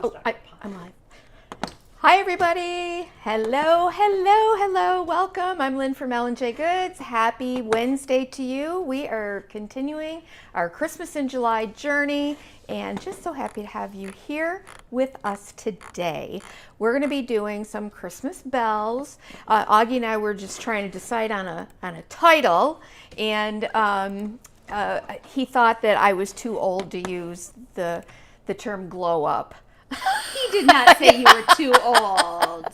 I'm live. Hi, everybody. Hello. Welcome. I'm Lynn from L&J Goods. Happy Wednesday to you. We are continuing our Christmas in July journey, and just so happy to have you here with us today. We're going to be doing some Christmas bells. Augie and I were just trying to decide on a title, and he thought that I was too old to use the term glow up. He did not say you were too old.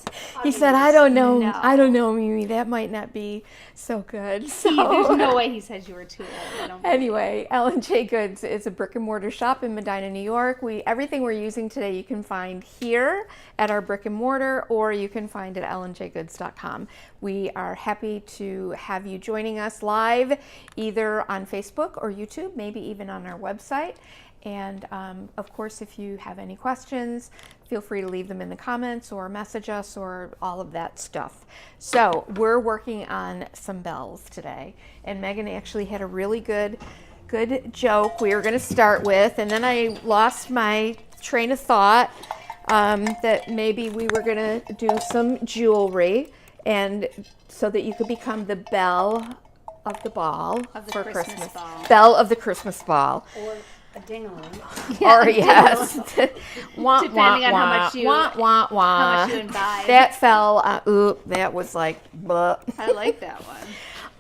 He said, I don't know, No. Mimi, that might not be so good. So There's no way he says you were too old. I don't believe anyway, L&J Goods is a brick and mortar shop in Medina, New York. Everything we're using today you can find here at our brick and mortar, or you can find it at lnjgoods.com. We are happy to have you joining us live, either on Facebook or YouTube, maybe even on our website. And of course, if you have any questions, feel free to leave them in the comments or message us or all of that stuff. So we're working on some bells today, and Megan actually had a really good joke we were going to start with, and then I lost my train of thought that maybe we were going to do some jewelry, and so that you could become the belle of the ball for Christmas. Belle of the Christmas ball. Or a ding-a-ling. Or yes. Depending on how much you imbibe. That fell, that was like, bleh. I like that one.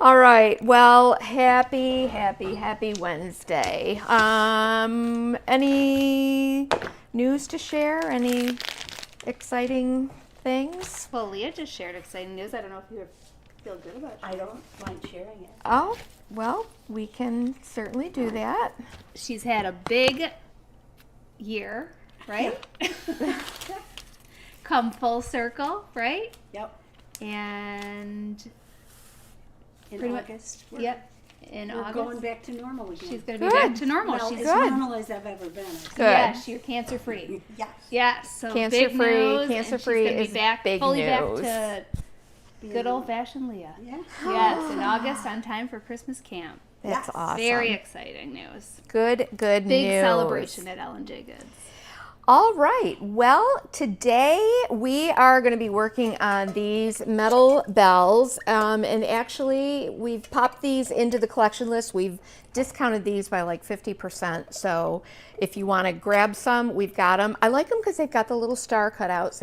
All right, well, happy Wednesday. Any news to share? Any exciting things? Well, Leah just shared exciting news. I don't know if you feel good about it. I don't mind sharing it. Oh, well, we can certainly do that. She's had a big year, right? Come full circle, right? Yep. And In Pretty much- August. in We're August, going back to normal again. she's going to be Good. back to normal. well, She's as good. normal as I've ever been. Good. Yes, you're cancer free. Yes. Yes, so Cancer-free, big news, and cancer-free she's gonna is be back, big fully news. back to good old fashioned Leah. Yeah. Yes, in August on time for Christmas camp. That's Yes. awesome. Very exciting news. Good Big news. celebration at L&J Goods. All right. Well, today we are going to be working on these metal bells. And actually, we've popped these into the collection list. We've discounted these by like 50%. So if you want to grab some, we've got them. I like them because they've got the little star cutouts.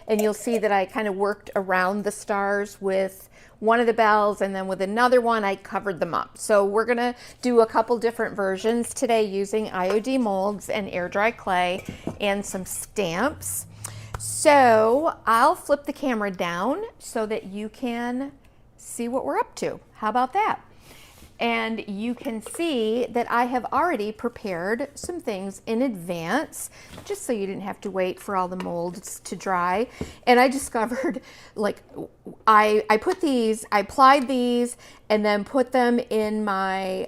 And you'll see that I kind of worked around the stars with one of the bells, and then with another one I covered them up. So we're gonna do a couple different versions today using IOD molds and air dry clay and some stamps. So I'll flip the camera down so that you can see what we're up to. How about that? And you can see that I have already prepared some things in advance, just so you didn't have to wait for all the molds to dry. And I discovered, like, I applied these and then put them in my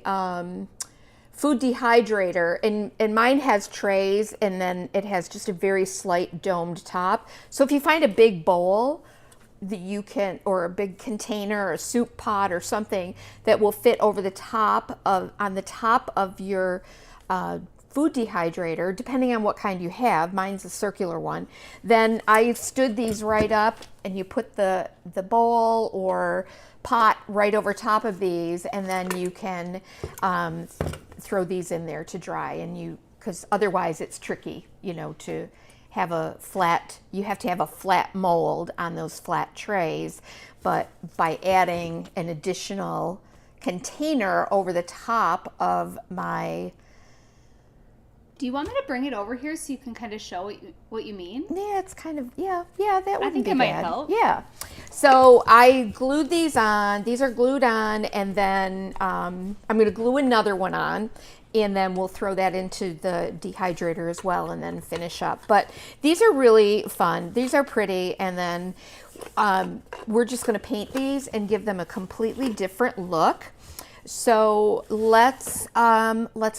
food dehydrator, and mine has trays, and then it has just a very slight domed top. So if you find a big bowl that you can, or a big container or a soup pot or something that will fit over the top of, on the top of your food dehydrator, depending on what kind you have, mine's a circular one, then I stood these right up, and you put the bowl or pot right over top of these, and then you can throw these in there to dry, and because otherwise it's tricky, to have a flat, you have to have a flat mold on those flat trays, but by adding an additional container over the top of my... Do you want me to bring it over here so you can kind of show what you mean? Yeah, it's kind of, that wouldn't I think be it might bad. help. Yeah. So I glued these on. These are glued on, and then I'm going to glue another one on, and then we'll throw that into the dehydrator as well and then finish up. But these are really fun. These are pretty, and then we're just going to paint these and give them a completely different look. So let's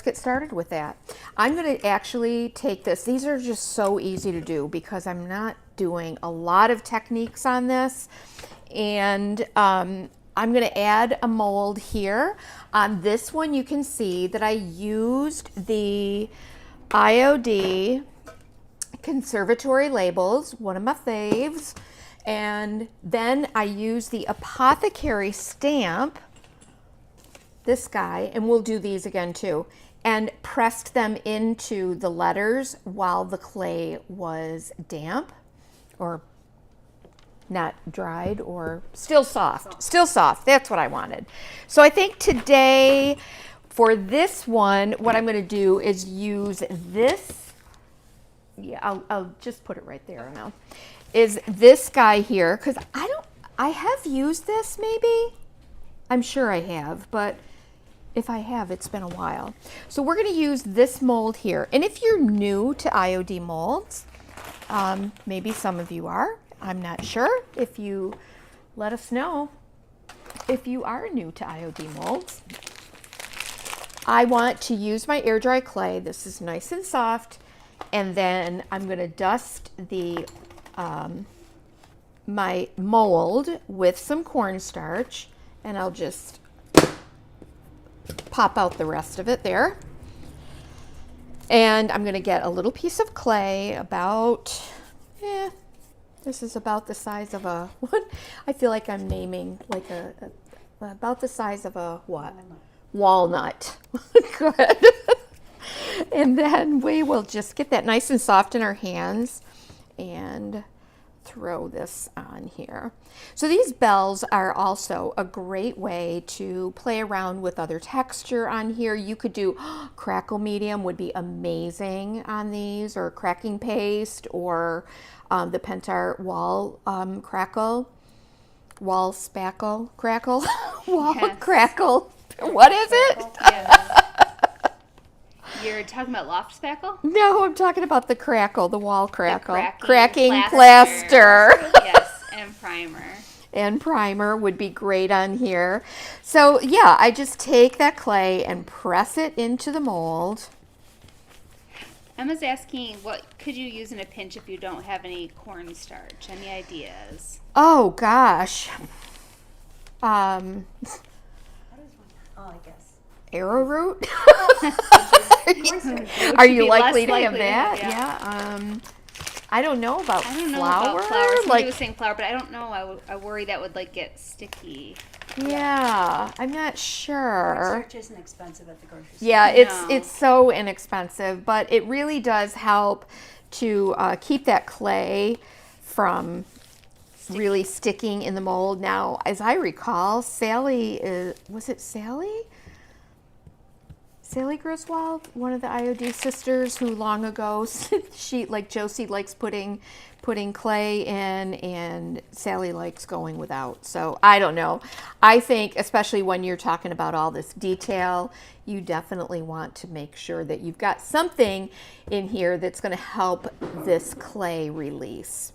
get started with that. I'm going to actually take this. These are just so easy to do because I'm not doing a lot of techniques on this. And I'm going to add a mold here. On this one, you can see that I used the IOD conservatory labels, one of my faves. And then I use the apothecary stamp, this guy, and we'll do these again too, and pressed them into the letters while the clay was damp or not dried or still soft. Still soft. That's what I wanted. So I think today for this one, what I'm going to do is use this. Yeah, I'll just put it right there now. Is this guy here, because I have used this maybe. I'm sure I have, but if I have, it's been a while. So we're going to use this mold here. And if you're new to IOD molds, maybe some of you are, I'm not sure. If you let us know if you are new to IOD molds. I want to use my air dry clay. This is nice and soft. And then I'm going to dust the my mold with some cornstarch, and I'll just pop out the rest of it there. And I'm going to get a little piece of clay about, this is about the size of a, what? I feel like I'm naming like about the size of a what? Walnut. Good. And then we will just get that nice and soft in our hands and throw this on here. So these bells are also a great way to play around with other texture on here. You could do crackle medium would be amazing on these, or cracking paste, or the Pentar wall wall spackle crackle wall Yes. crackle. What is it? Yeah. You're talking about loft spackle? No, I'm talking about the crackle, the wall crackle. cracking Plaster. Yes, and primer. And primer would be great on here. So yeah, I just take that clay and press it into the mold. Emma's asking, what could you use in a pinch if you don't have any cornstarch? Any ideas? Oh gosh. What is one? Oh, I guess. Arrowroot? Cornstarch. Are you be likely less to have likely to that? have, Yeah. I don't know about I don't know flour. about flour. Somebody Like, was saying flour, but I don't know. I worry that would like get sticky. yeah, I'm not sure. Cornstarch isn't expensive at the grocery store. Yeah, No. it's so inexpensive, but it really does help to keep that clay from really sticking in the mold. Now, as I recall, was it Sally? Sally Griswold, one of the IOD sisters, who long ago, she, like Josie likes putting clay in, and Sally likes going without. So I don't know. I think, especially when you're talking about all this detail, you definitely want to make sure that you've got something in here that's going to help this clay release.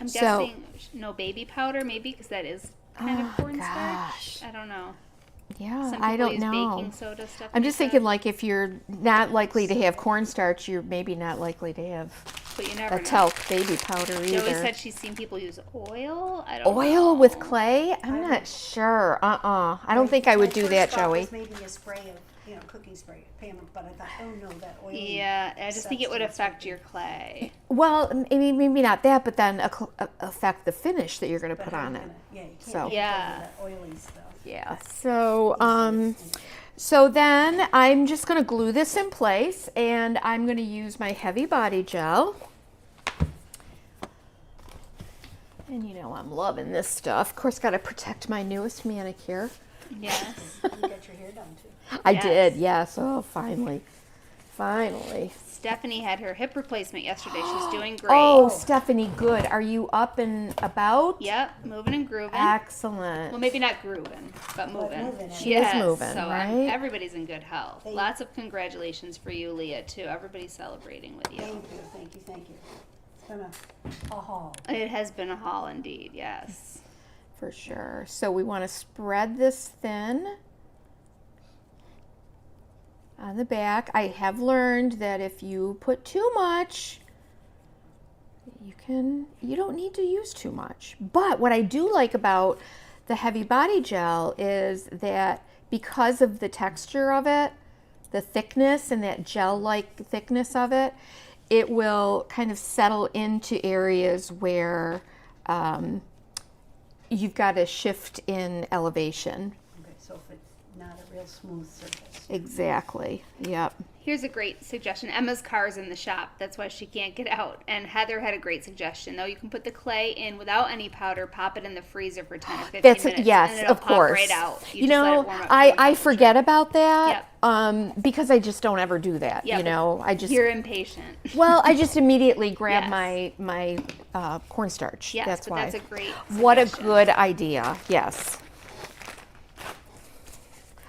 I'm So- guessing no baby powder, maybe, because that is kind of cornstarch. gosh. I don't know. Yeah, Some people I don't use know. baking soda stuff. I'm like just that, thinking, like, if you're not likely to have cornstarch, you're maybe not likely to have but you never a know. talc baby powder Joey either. said she's seen people use oil. I don't know. Oil with clay? I'm not sure. I don't think I would do that, Joey. Maybe a spray of, cooking spray, but I thought, oh no, that oil. Yeah, I just think it would affect your clay. Well, maybe not that, but then affect the finish that you're going to put on it. Yeah, you can't So- get Yeah. that oily stuff. Yeah. So then I'm just going to glue this in place, and I'm going to use my heavy body gel. And I'm loving this stuff. Of course, got to protect my newest manicure. Yes. You got your hair done too. I Yes. did, yes. Oh, finally. Stephanie had her hip replacement yesterday. She's doing great. Oh, Stephanie, good. Are you up and about? Yep, moving and grooving. Excellent. Well, maybe not grooving, but moving. moving, She is moving, so right? everybody's in good health. Lots of congratulations for you, Leah, too. Everybody's celebrating with you. Thank you. It's been a haul. It has been a haul indeed, yes. For sure. So we want to spread this thin on the back. I have learned that if you put too much, you don't need to use too much. But what I do like about the heavy body gel is that because of the texture of it, the thickness and that gel-like thickness of it, it will kind of settle into areas where you've got a shift in elevation. Okay, so if it's not a real smooth surface. Exactly. Yep. Here's a great suggestion. Emma's car's in the shop. That's why she can't get out. And Heather had a great suggestion, though. You can put the clay in without any powder, pop it in the freezer for 10 or 15 minutes. Yes, and it'll of pop course. right out. You just let know, it warm up to room I temperature. forget about that Yep. because I just don't ever do that. Yeah, You know, I just You're impatient. well, I just immediately grab Yes. my cornstarch. Yes, that's but why. that's a great What a suggestion. good idea. Yes.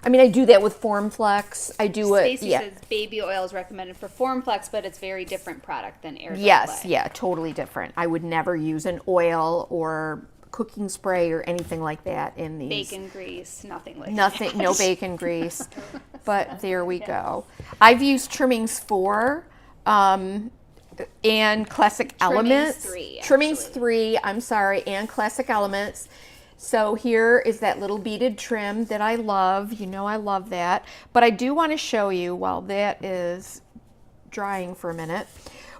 I mean, I do that with Formflex. I do it. Stacy Yeah. says baby oil is recommended for Formflex, but it's very different product than air dry Yes. clay. Yeah. Totally different. I would never use an oil or cooking spray or anything like that in these. Bacon grease, nothing like Nothing. that. No bacon grease. But there we go. I've used Trimmings 4 and Classic Elements. 3, Trimmings actually. 3. I'm sorry, and Classic Elements. So here is that little beaded trim that I love. You know I love that. But I do want to show you while that is drying for a minute.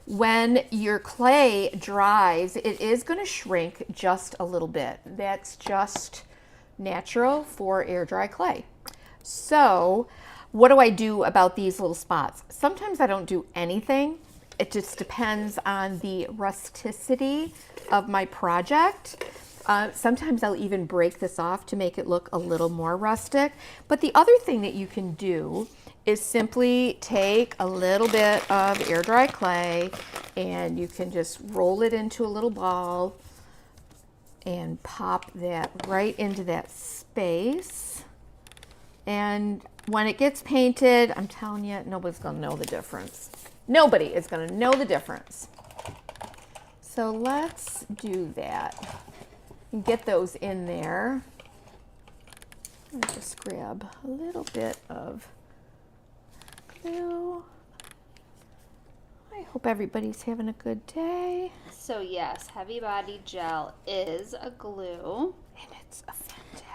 When your clay dries, it is going to shrink just a little bit. That's just natural for air dry clay. So what do I do about these little spots? Sometimes I don't do anything. It just depends on the rusticity of my project. Sometimes I'll even break this off to make it look a little more rustic. But the other thing that you can do is simply take a little bit of air dry clay and you can just roll it into a little ball and pop that right into that space. And when it gets painted, I'm telling you, nobody's gonna know the difference. Nobody is gonna know the difference. So let's do that. And get those in there. Let me just grab a little bit of glue. I hope everybody's having a good day. So yes, heavy body gel is a glue. And it's a fantastic.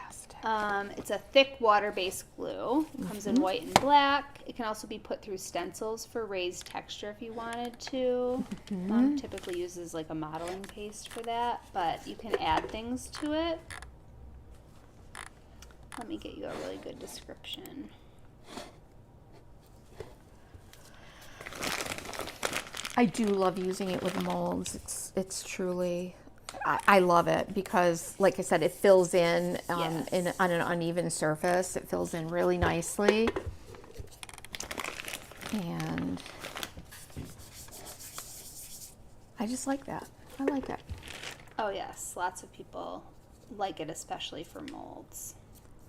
It's a thick water-based glue. Comes in white and black. It can also be put through stencils for raised texture if you wanted to. Typically uses like a modeling paste for that, but you can add things to it. Let me get you a really good description. I do love using it with molds. It's truly, I love it because, like I said, it fills in, Yes. on an uneven surface. It fills in really nicely. And I just like that. I like that. Oh yes, lots of people like it, especially for molds.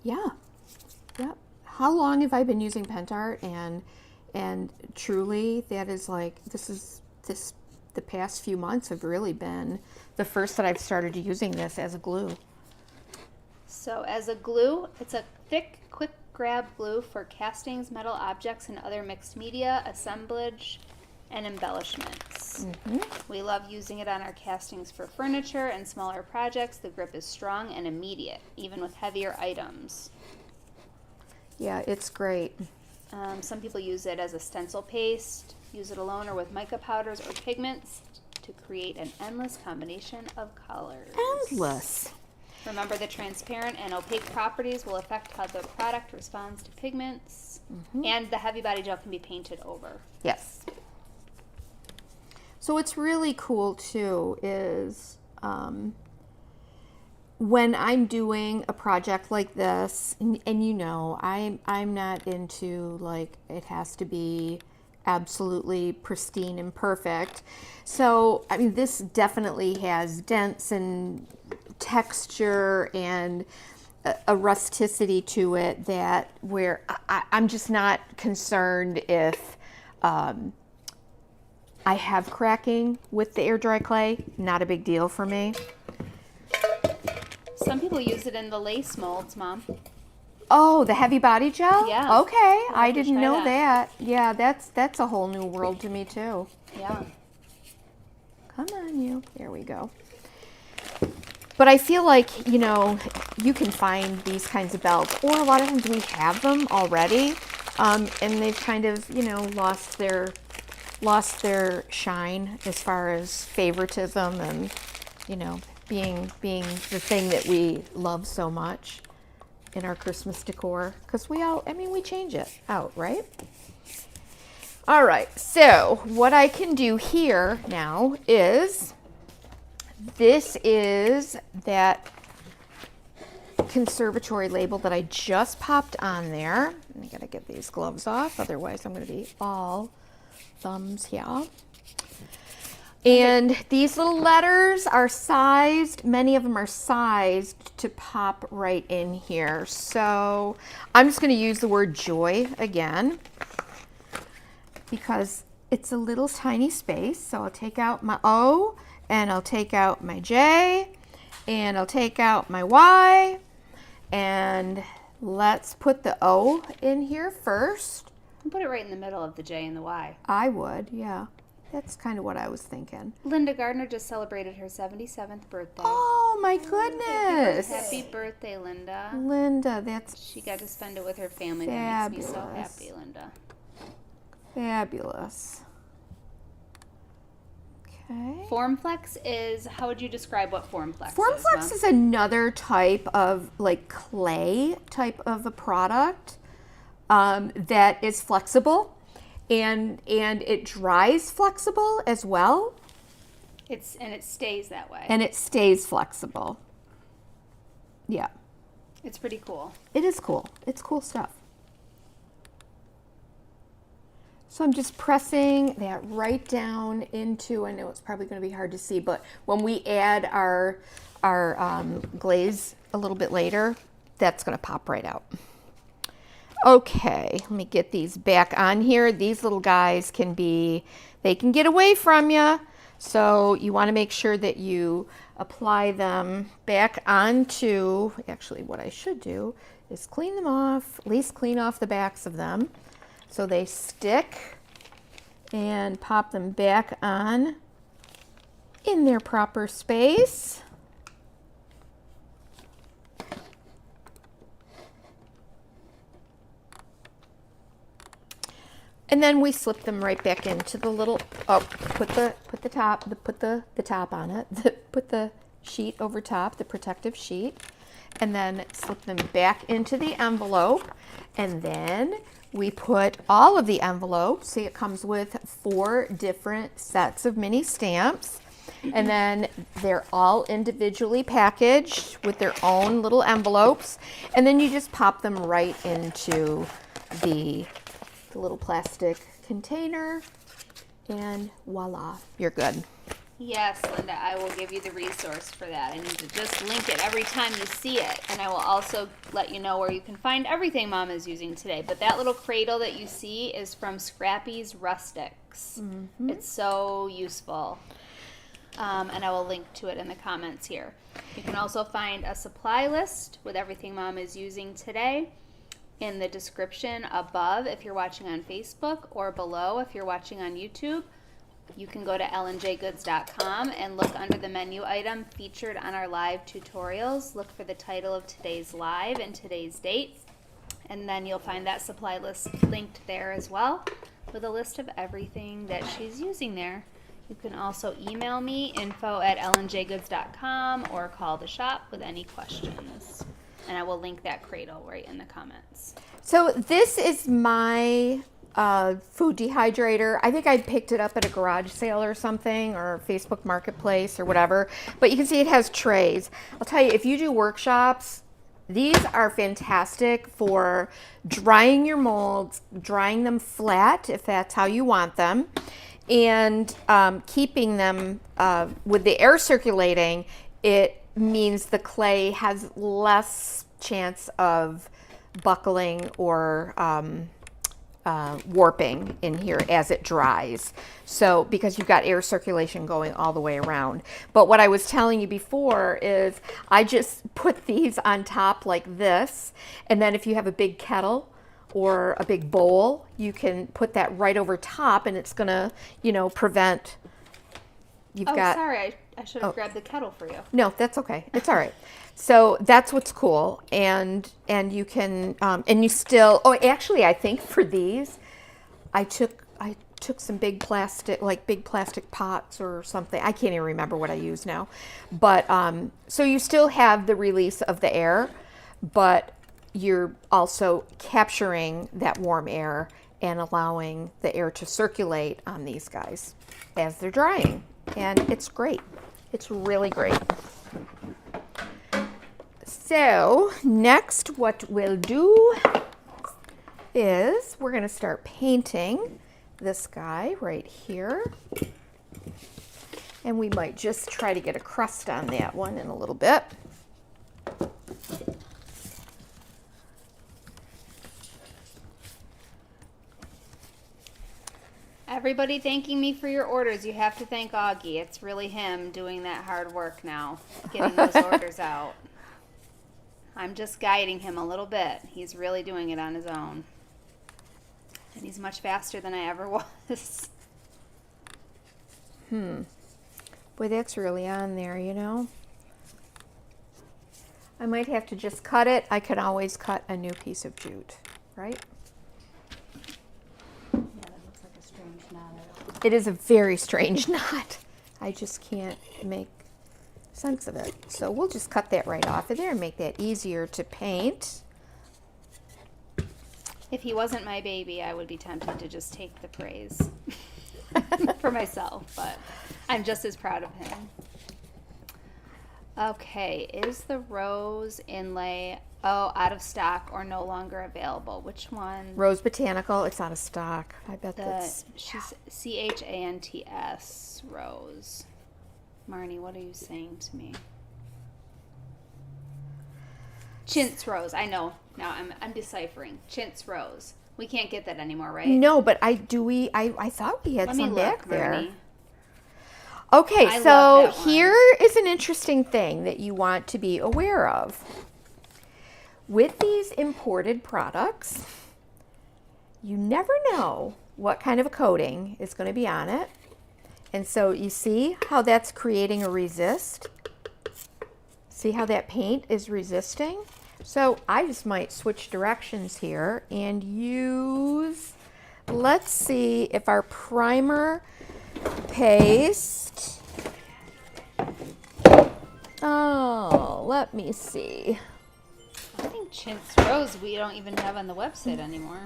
Yeah. Yep. How long have I been using Pentart? And truly, that is like, the past few months have really been the first that I've started using this as a glue. So as a glue, it's a thick, quick grab glue for castings, metal objects, and other mixed media, assemblage, and embellishments. We love using it on our castings for furniture and smaller projects. The grip is strong and immediate, even with heavier items. Yeah, it's great. Some people use it as a stencil paste, use it alone or with mica powders or pigments to create an endless combination of colors. Endless. Remember, the transparent and opaque properties will affect how the product responds to pigments, and the heavy body gel can be painted over. Yes. So what's really cool too is when I'm doing a project like this, and you know, I'm not into like it has to be absolutely pristine and perfect. So I mean, this definitely has dents and texture and a rusticity to it that where I'm just not concerned if I have cracking with the air dry clay. Not a big deal for me. Some people use it in the lace molds, Mom. Oh, the heavy body gel? Yeah. Okay, I to didn't try know that. that. Yeah, that's a whole new world to me too. Yeah. Come on, you. There we go. But I feel like, you know, you can find these kinds of belts, or a lot of times we have them already, and they've kind of, you know, lost their lost their shine as far as favoritism and, you know, being the thing that we love so much in our Christmas decor, because we change it out, right? All right, so what I can do here now is, this is that conservatory label that I just popped on there. I gotta get these gloves off, otherwise I'm gonna be all thumbs here. And these little letters are sized, many of them are sized to pop right in here. So I'm just gonna use the word joy again, because it's a little tiny space. So I'll take out my O, and I'll take out my J, and I'll take out my Y, and let's put the O in here first. Put it right in the middle of the J and the Y. I would, yeah. That's kind of what I was thinking. Linda Gardner just celebrated her 77th birthday. Oh my goodness. Happy birthday, Linda. Linda, that's She got to spend it with her family. That makes me so fabulous. happy, Linda. Fabulous. Okay. Formflex is, how would you describe what Formflex is? Formflex Mom? is another type of like clay type of a product that is flexible, and it dries flexible as well. It stays that way. And it stays flexible. Yeah. It's pretty cool. It is cool. It's cool stuff. So I'm just pressing that right down into, I know it's probably going to be hard to see, but when we add our glaze a little bit later, that's going to pop right out. Okay, let me get these back on here. These little guys they can get away from you. So you want to make sure that you apply them back onto, actually what I should do is clean them off, at least clean off the backs of them so they stick, and pop them back on in their proper space. And then we slip them right back into the little, put the top on it, put the sheet over top, the protective sheet, and then slip them back into the envelope. And then we put all of the envelopes, see it comes with 4 different sets of mini stamps. And then they're all individually packaged with their own little envelopes. And then you just pop them right into the little plastic container, and voila, you're good. Yes, Linda, I will give you the resource for that. I need to just link it every time you see it. And I will also let you know where you can find everything Mom is using today. But that little cradle that you see is from Scrappy's Rustics. Mm-hmm. It's so useful. And I will link to it in the comments here. You can also find a supply list with everything Mom is using today in the description above if you're watching on Facebook, or below if you're watching on YouTube. You can go to lnjgoods.com and look under the menu item featured on our live tutorials. Look for the title of today's live and today's date, and then you'll find that supply list linked there as well, with a list of everything that she's using there. You can also email me, info@lnjgoods.com, or call the shop with any questions. And I will link that cradle right in the comments. So this is my food dehydrator. I think I picked it up at a garage sale or something, or Facebook Marketplace or whatever. But you can see it has trays. I'll tell you, if you do workshops, these are fantastic for drying your molds, drying them flat if that's how you want them, and keeping them with the air circulating. It means the clay has less chance of buckling or warping in here as it dries. So because you've got air circulation going all the way around. But what I was telling you before is I just put these on top like this, and then if you have a big kettle or a big bowl, you can put that right over top, and it's gonna, prevent. Sorry, I should have grabbed the kettle for you. No, that's okay. It's all right. So that's what's cool, and you can and you still. Oh, actually, I think for these, I took took some big plastic pots or something. I can't even remember what I use now. But so you still have the release of the air, but you're also capturing that warm air and allowing the air to circulate on these guys as they're drying. And it's great. It's really great. So next what we'll do is we're going to start painting this guy right here. And we might just try to get a crust on that one in a little bit. Everybody thanking me for your orders. You have to thank Augie. It's really him doing that hard work now, getting those orders out. I'm just guiding him a little bit. He's really doing it on his own. And he's much faster than I ever was. Boy, that's really on there, you know. I might have to just cut it. I can always cut a new piece of jute, right? Yeah, that looks like a strange knot. It is a very strange knot. I just can't make sense of it. So we'll just cut that right off of there and make that easier to paint. If he wasn't my baby, I would be tempted to just take the praise for myself, but I'm just as proud of him. Okay, is the rose inlay, out of stock or no longer available? Which one? Rose Botanical, it's out of stock. I bet that's... She's CHANTS rose. Marnie, what are you saying to me? Chintz rose. I know. Now I'm deciphering. Chintz rose. We can't get that anymore, right? No, but I thought we had Let me some look, back there. Marnie. Okay, I so love that one. here is an interesting thing that you want to be aware of. With these imported products, you never know what kind of a coating is going to be on it. And so you see how that's creating a resist? See how that paint is resisting? So I just might switch directions here and use, let's see if our primer paste, let me see. I think Chintz rose we don't even have on the website anymore.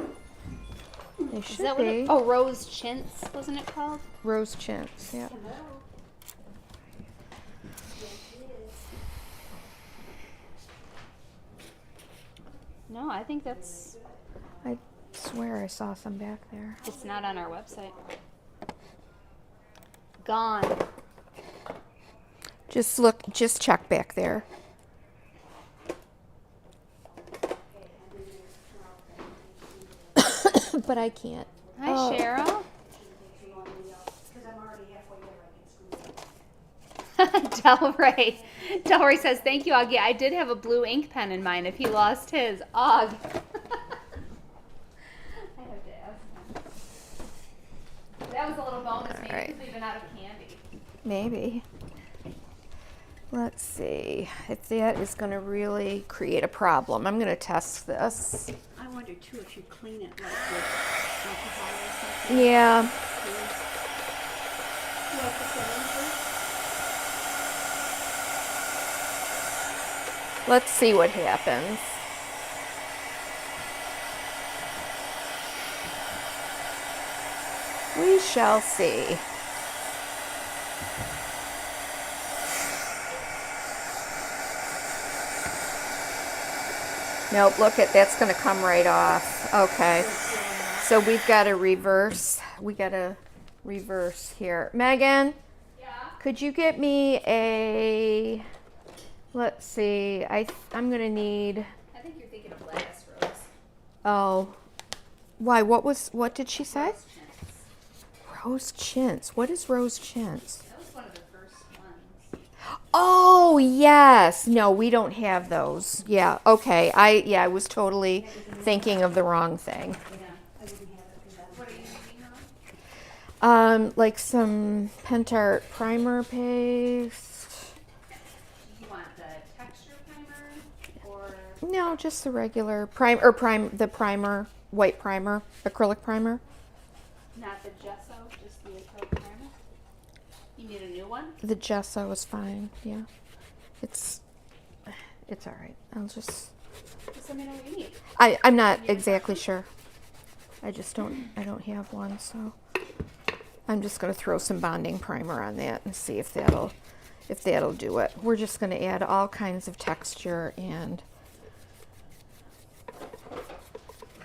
They Is should that what be. it? Oh, Rose Chintz, wasn't it called? Rose chintz, yeah. No, I think that's. I swear I saw some back there. It's not on our website. Gone. Just look, just check back there. But I can't. Hi, Oh. Cheryl. Because I'm already halfway there, I can squeeze it. Delray says, thank you, Augie. I did have a blue ink pen in mine if he lost his. Aug. I have to ask him. That was a little bonus. Maybe right. because we've been out of candy. Maybe. Let's see if that is going to really create a problem. I'm going to test this. I wonder too if you clean it like with alcohol or something. Yeah. Let's see what happens. We shall see. Nope, look at that's going to come right off. Okay. So we've got to reverse. We got to reverse here. Megan, Yeah. could you get me a, let's see, I'm going to need, I think you're thinking of Gladys Rose. oh, why, what did she say? Rose Chintz. Rose chintz. What is rose chintz? That was one of the first ones. Oh, yes. No, we don't have those. Yeah, okay. I was totally thinking of the wrong thing. What are you thinking of? Like some Pentart primer paste. You want the texture primer or No, just the regular the primer, white primer, acrylic primer. not the gesso? You need a new one? The gesso is fine. Yeah, it's all right. I'll just. Just let me know what you need. I'm not exactly sure. I don't have one, so I'm just gonna throw some bonding primer on that and see if that'll do it. We're just gonna add all kinds of texture and.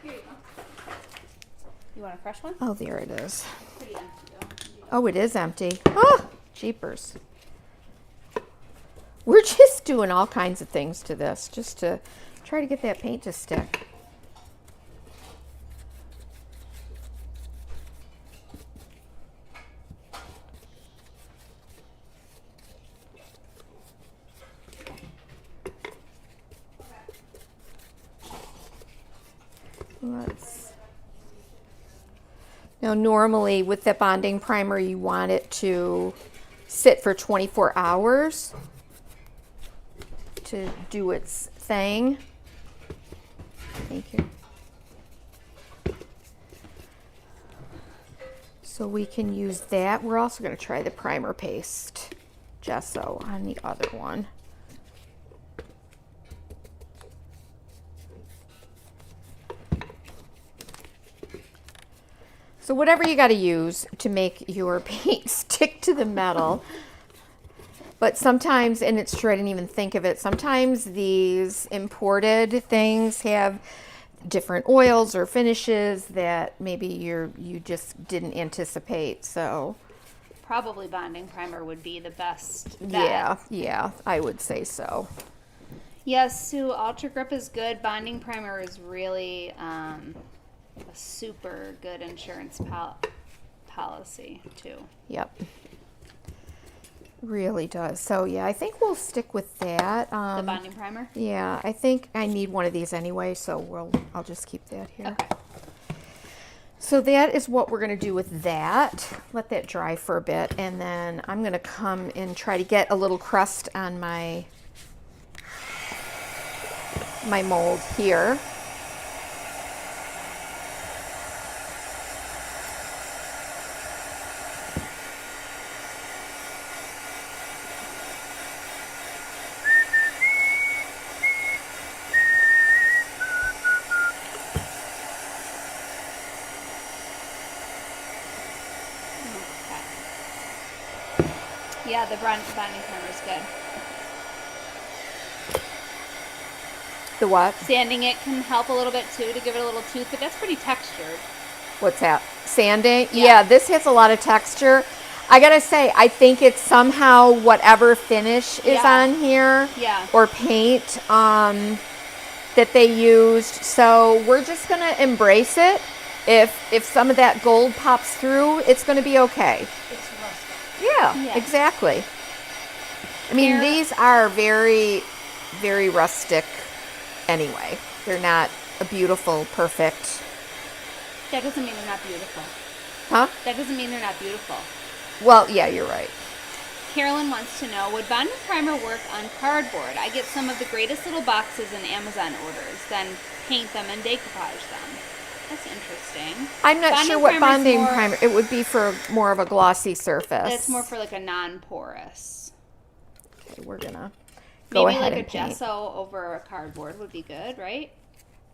Here you go. You want a fresh one? Oh, there it is. Pretty empty though. Oh, it is empty. Oh, jeepers. We're just doing all kinds of things to this just to try to get that paint to stick. Now, normally with the bonding primer, you want it to sit for 24 hours to do its thing. Thank you. So we can use that. We're also going to try the primer paste gesso on the other one. So whatever you got to use to make your paint stick to the metal. But sometimes, and it's true, I didn't even think of it, sometimes these imported things have different oils or finishes that maybe you just didn't anticipate. So Probably bonding primer would be the best bet. yeah, I would say so. Yes, Sue, Ultra Grip is good. Bonding primer is really a super good insurance policy too. Yep. Really does. So yeah, I think we'll stick with that. The bonding primer? Yeah, I think I need one of these anyway, so I'll just keep that here. Okay. So that is what we're going to do with that. Let that dry for a bit, and then I'm going to come and try to get a little crust on my mold here. Yeah, the bonding primer is good. The what? Sanding it can help a little bit too to give it a little tooth, but that's pretty textured. What's that? Sanding? Yeah. Yeah, this has a lot of texture. I gotta say, I think it's somehow whatever finish is Yeah. on here, Yeah. or paint that they used. So we're just gonna embrace it. If some of that gold pops through, it's gonna be okay. It's rustic. Yeah, Yes. exactly. I mean, Here- these are very, very rustic anyway. They're not a beautiful, perfect, That doesn't mean they're not beautiful. huh? That doesn't mean they're not beautiful. Well, yeah, you're right. Carolyn wants to know, would bonding primer work on cardboard? I get some of the greatest little boxes in Amazon orders, then paint them and decoupage them. That's interesting. I'm not Bonding sure what primer's bonding more- primer. It would be for more of a glossy surface. It's more for like a non-porous. Okay, we're gonna go Maybe ahead like a and paint. gesso over a cardboard would be good, right?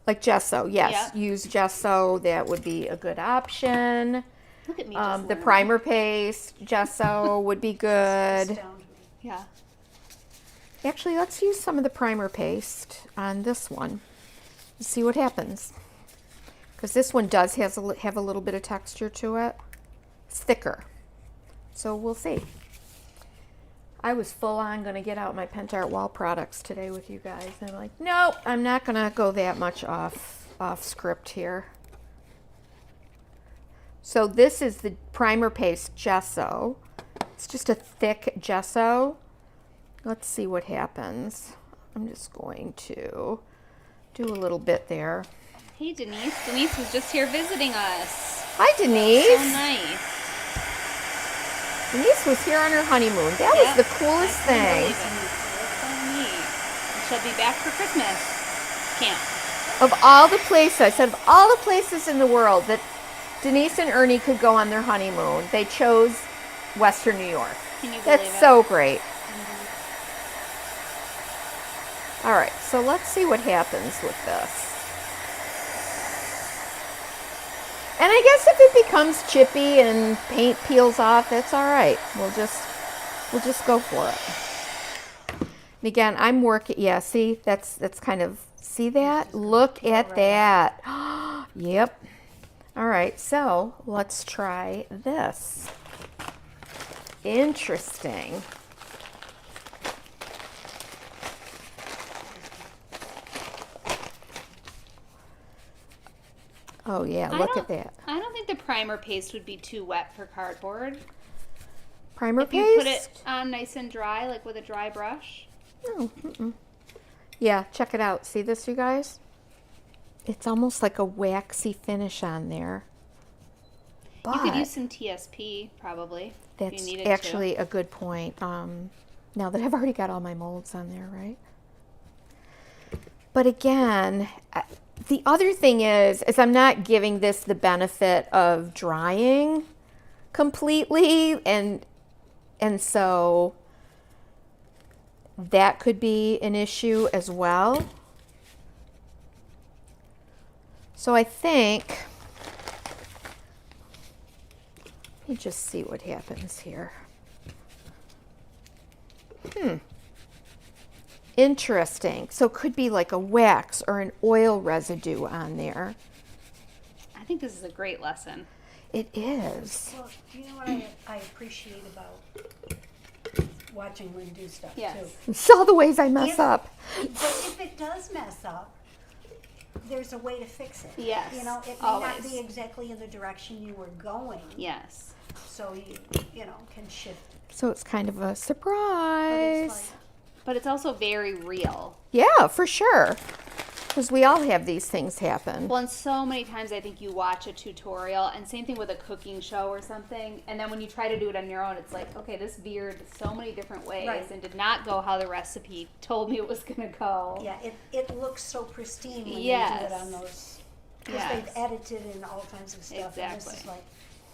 Like gesso, yes. Yeah. Use gesso. That would be a good option. Look at me. The learning. primer paste gesso would be good. Astounding. Yeah. Actually, let's use some of the primer paste on this one. See what happens. Because this one does have a little bit of texture to it. It's thicker. So we'll see. I was full on going to get out my Pentart wall products today with you guys. And I'm like, nope, I'm not going to go that much off script here. So this is the primer paste gesso. It's just a thick gesso. Let's see what happens. I'm just going to do a little bit there. Hey, Denise. Denise was just here visiting us. Hi, Denise. So nice. Denise was here on her honeymoon. That Yep. was the coolest I couldn't thing. believe it. That's so neat. And she'll be back for Christmas camp. Of all the places, I said, of all the places in the world that Denise and Ernie could go on their honeymoon, they chose Western New York. Can you believe That's it? so great. All right, so let's see what happens with this. And I guess if it becomes chippy and paint peels off, that's all right. We'll just go for it. And again, I'm working. Yeah, see, that's kind of, see that? Look at that. Yep. All right, so let's try this. Interesting. Oh yeah, look at that. I don't think the primer paste would be too wet for cardboard. Primer If paste? you put it on nice and dry, like with a dry brush. No. Yeah, check it out. See this, you guys? It's almost like a waxy finish on there. But You could use some TSP probably. if you that's needed actually a good point. Now that I've already got all my molds on there, right? But again, the other thing is I'm not giving this the benefit of drying completely, and so that could be an issue as well. So I think, let me just see what happens here. Interesting. So it could be like a wax or an oil residue on there. I think this is a great lesson. It is. Well, do you know what I appreciate about watching Lynn do stuff Yes. too? It's all the ways I mess up. But if it does mess up, there's a way to fix it. Yes, You know, it may always. not be exactly in the direction you were going, Yes. so you know, can shift. So it's kind of a But it's surprise. But it's also very real. Yeah, for sure. Because we all have these things happen. Well, and so many times I think you watch a tutorial, and same thing with a cooking show or something, and then when you try to do it on your own, it's like, okay, this veered so many different ways Right. and did not go how the recipe told me it was going to go. Yeah, it looks so pristine when Yes. you do it on those. Because Yes. they've edited in all kinds of stuff. And this is Exactly. like,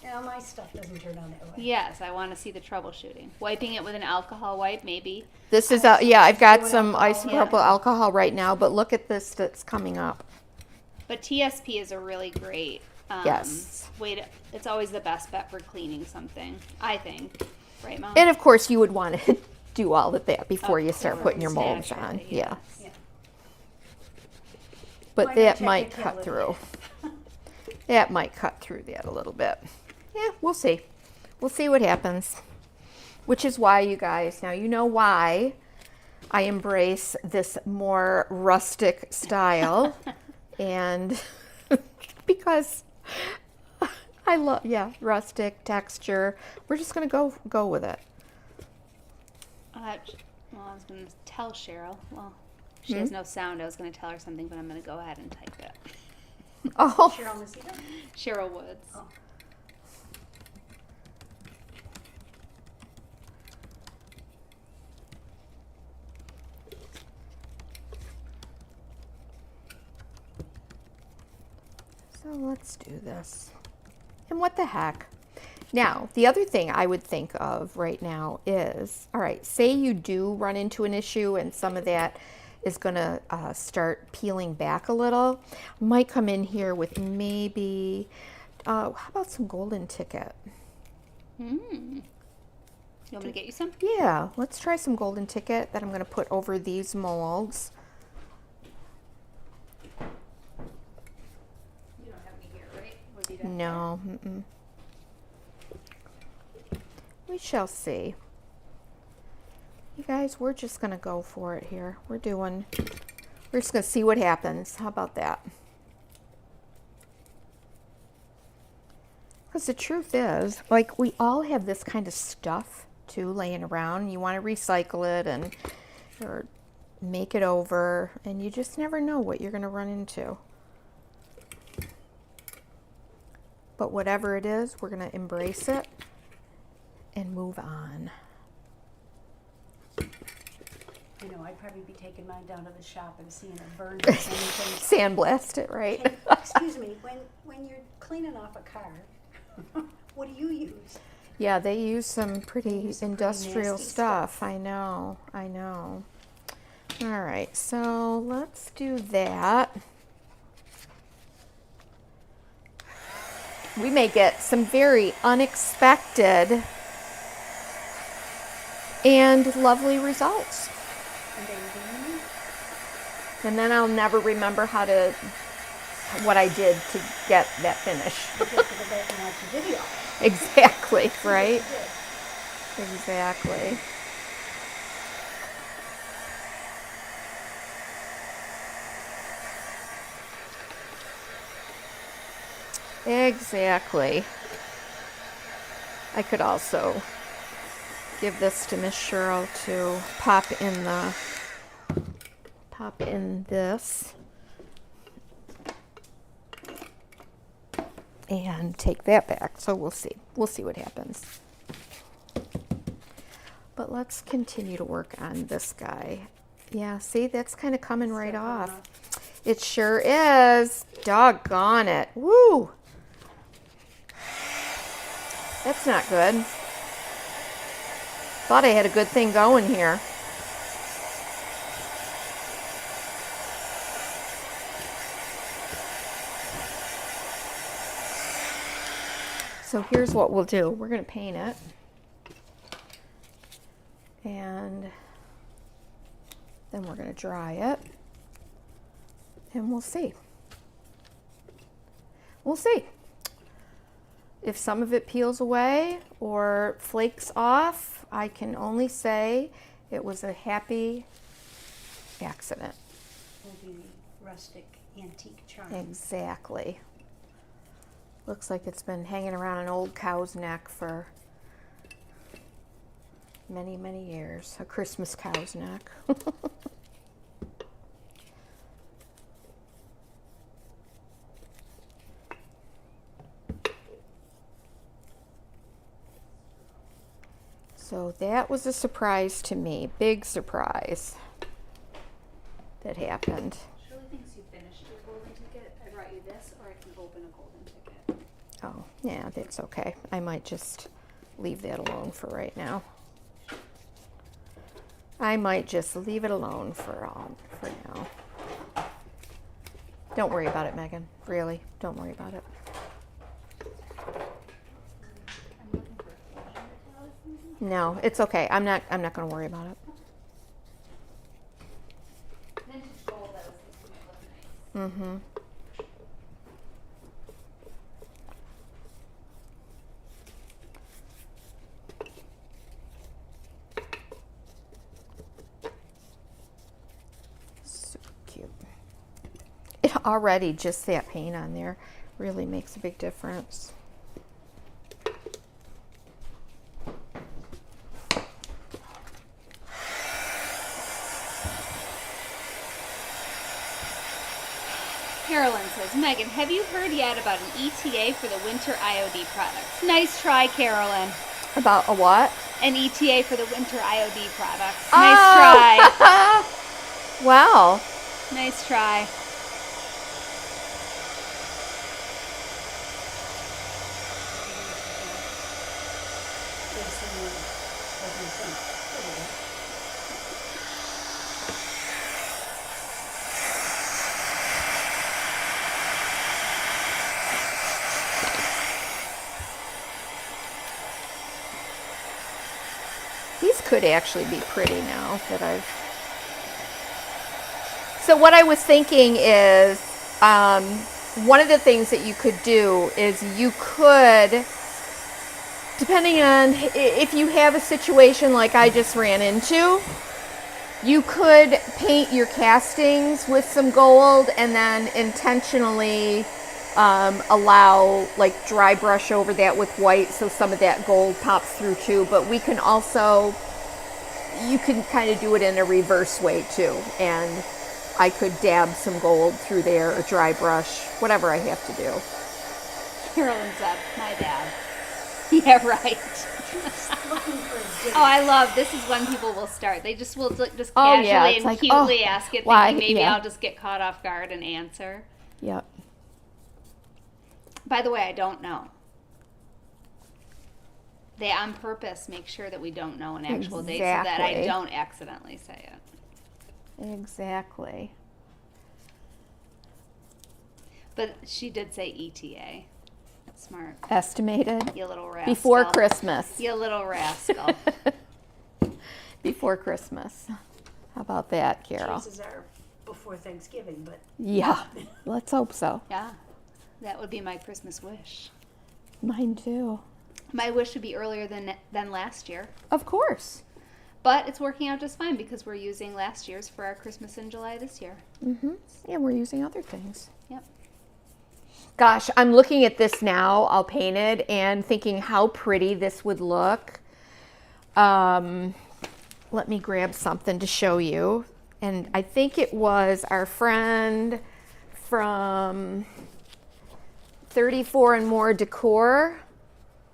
you know, my stuff doesn't turn out that way. Yes, I want to see the troubleshooting. Wiping it with an alcohol wipe, maybe. This is, yeah, I've got Doing some alcohol, isopropyl alcohol right now, but look at this that's coming up. But TSP is a really great Yes. way to, it's always the best bet for cleaning something, I think. Right, Mom? And of course, you would want to do all of that before you start course, putting your molds naturally, on. yes. Yeah. Yeah. But Why not that check might your cut kit a through. little That might cut through that a little bit. Yeah, we'll see. We'll see what happens. Which is why, you guys, now you know why I embrace this more rustic style. And because I love, yeah, rustic texture. We're just going to go with it. Well, I was going to tell Cheryl. Well, she has no sound. I was going to tell her something, but I'm going to go ahead and type it. Oh, Cheryl Messina? Cheryl Woods. Oh. so let's do this. And what the heck? Now, the other thing I would think of right now is, all right, say you do run into an issue and some of that is going to start peeling back a little. I might come in here with maybe, how about some golden ticket? You want me to get you some? Yeah, let's try some golden ticket that I'm going to put over these molds. You don't have any here, right? Would be done. No. Mm-mm. We shall see. You guys, we're just going to go for it here. We're just going to see what happens. How about that? Because the truth is, like, we all have this kind of stuff too laying around. You want to recycle it and or make it over, and you just never know what you're going to run into. But whatever it is, we're going to embrace it and move on. I know, I'd probably be taking mine down to the shop and seeing it burn or something. Sandblast it, right? Excuse me, when you're cleaning off a car, what do you use? Yeah, they use some pretty industrial nasty stuff. I know. All right, so let's do that. We may get some very unexpected and lovely results. And then I'll never remember what I did to get that finish. You have to go back and watch the video. Exactly, right? Exactly. Exactly. I could also give this to Miss Cheryl to pop in this and take that back. So we'll see. We'll see what happens. But let's continue to work on this guy. Yeah, see, that's kind of coming right off. It sure is. Doggone it. Woo! That's not good. Thought I had a good thing going here. So here's what we'll do. We're going to paint it. And then we're going to dry it. And we'll see. We'll see. If some of it peels away or flakes off, I can only say it was a happy accident. Will be rustic antique charm. Exactly. Looks like it's been hanging around an old cow's neck for many, many years. A Christmas cow's neck. So that was a surprise to me. Big surprise that happened. Shirley thinks you finished your golden ticket. I brought you this, or I can open a golden ticket. Oh, yeah, that's okay. I might just leave that alone for right now. I might just leave it alone for now. Don't worry about it, Megan. Really, don't worry about it. I'm looking for a fusion metallic. No, it's okay. I'm not going to worry about it. Vintage gold, that was thinking might look nice. Mm-hmm. Super cute. It already, just that paint on there really makes a big difference. Carolyn says, Megan, have you heard yet about an ETA for the winter IOD products? Nice try, Carolyn. About a what? An ETA for the winter IOD products. Oh! Wow. Nice try. These could actually be pretty now that I've... So what I was thinking is, one of the things that you could do is you could, depending on if you have a situation like I just ran into, you could paint your castings with some gold and then intentionally allow, like, dry brush over that with white so some of that gold pops through too. But we can also, you can kind of do it in a reverse way too. And I could dab some gold through there or dry brush, whatever I have to do. Carolyn's up. My bad. Yeah, right. Oh, I love this. Is when people will start. They just will just casually and like, cutely ask it, why? thinking maybe Yeah. I'll just get caught off guard and answer. Yep. By the way, I don't know. They on purpose make sure that we don't know an actual date so that I Exactly. don't accidentally say it. Exactly. But she did say ETA. Smart. Estimated You little rascal. before Christmas. You little rascal. Before Christmas. How about that, Carol? Chances are before Thanksgiving, but Yeah, let's hope so. Yeah. That would be my Christmas wish. Mine too. My wish would be earlier than last year. Of course. But it's working out just fine because we're using last year's for our Christmas in July this year. Mm-hmm. Yeah, we're using other things. Yep. Gosh, I'm looking at this now, all painted, and thinking how pretty this would look. Let me grab something to show you. And I think it was our friend from 34 and More Decor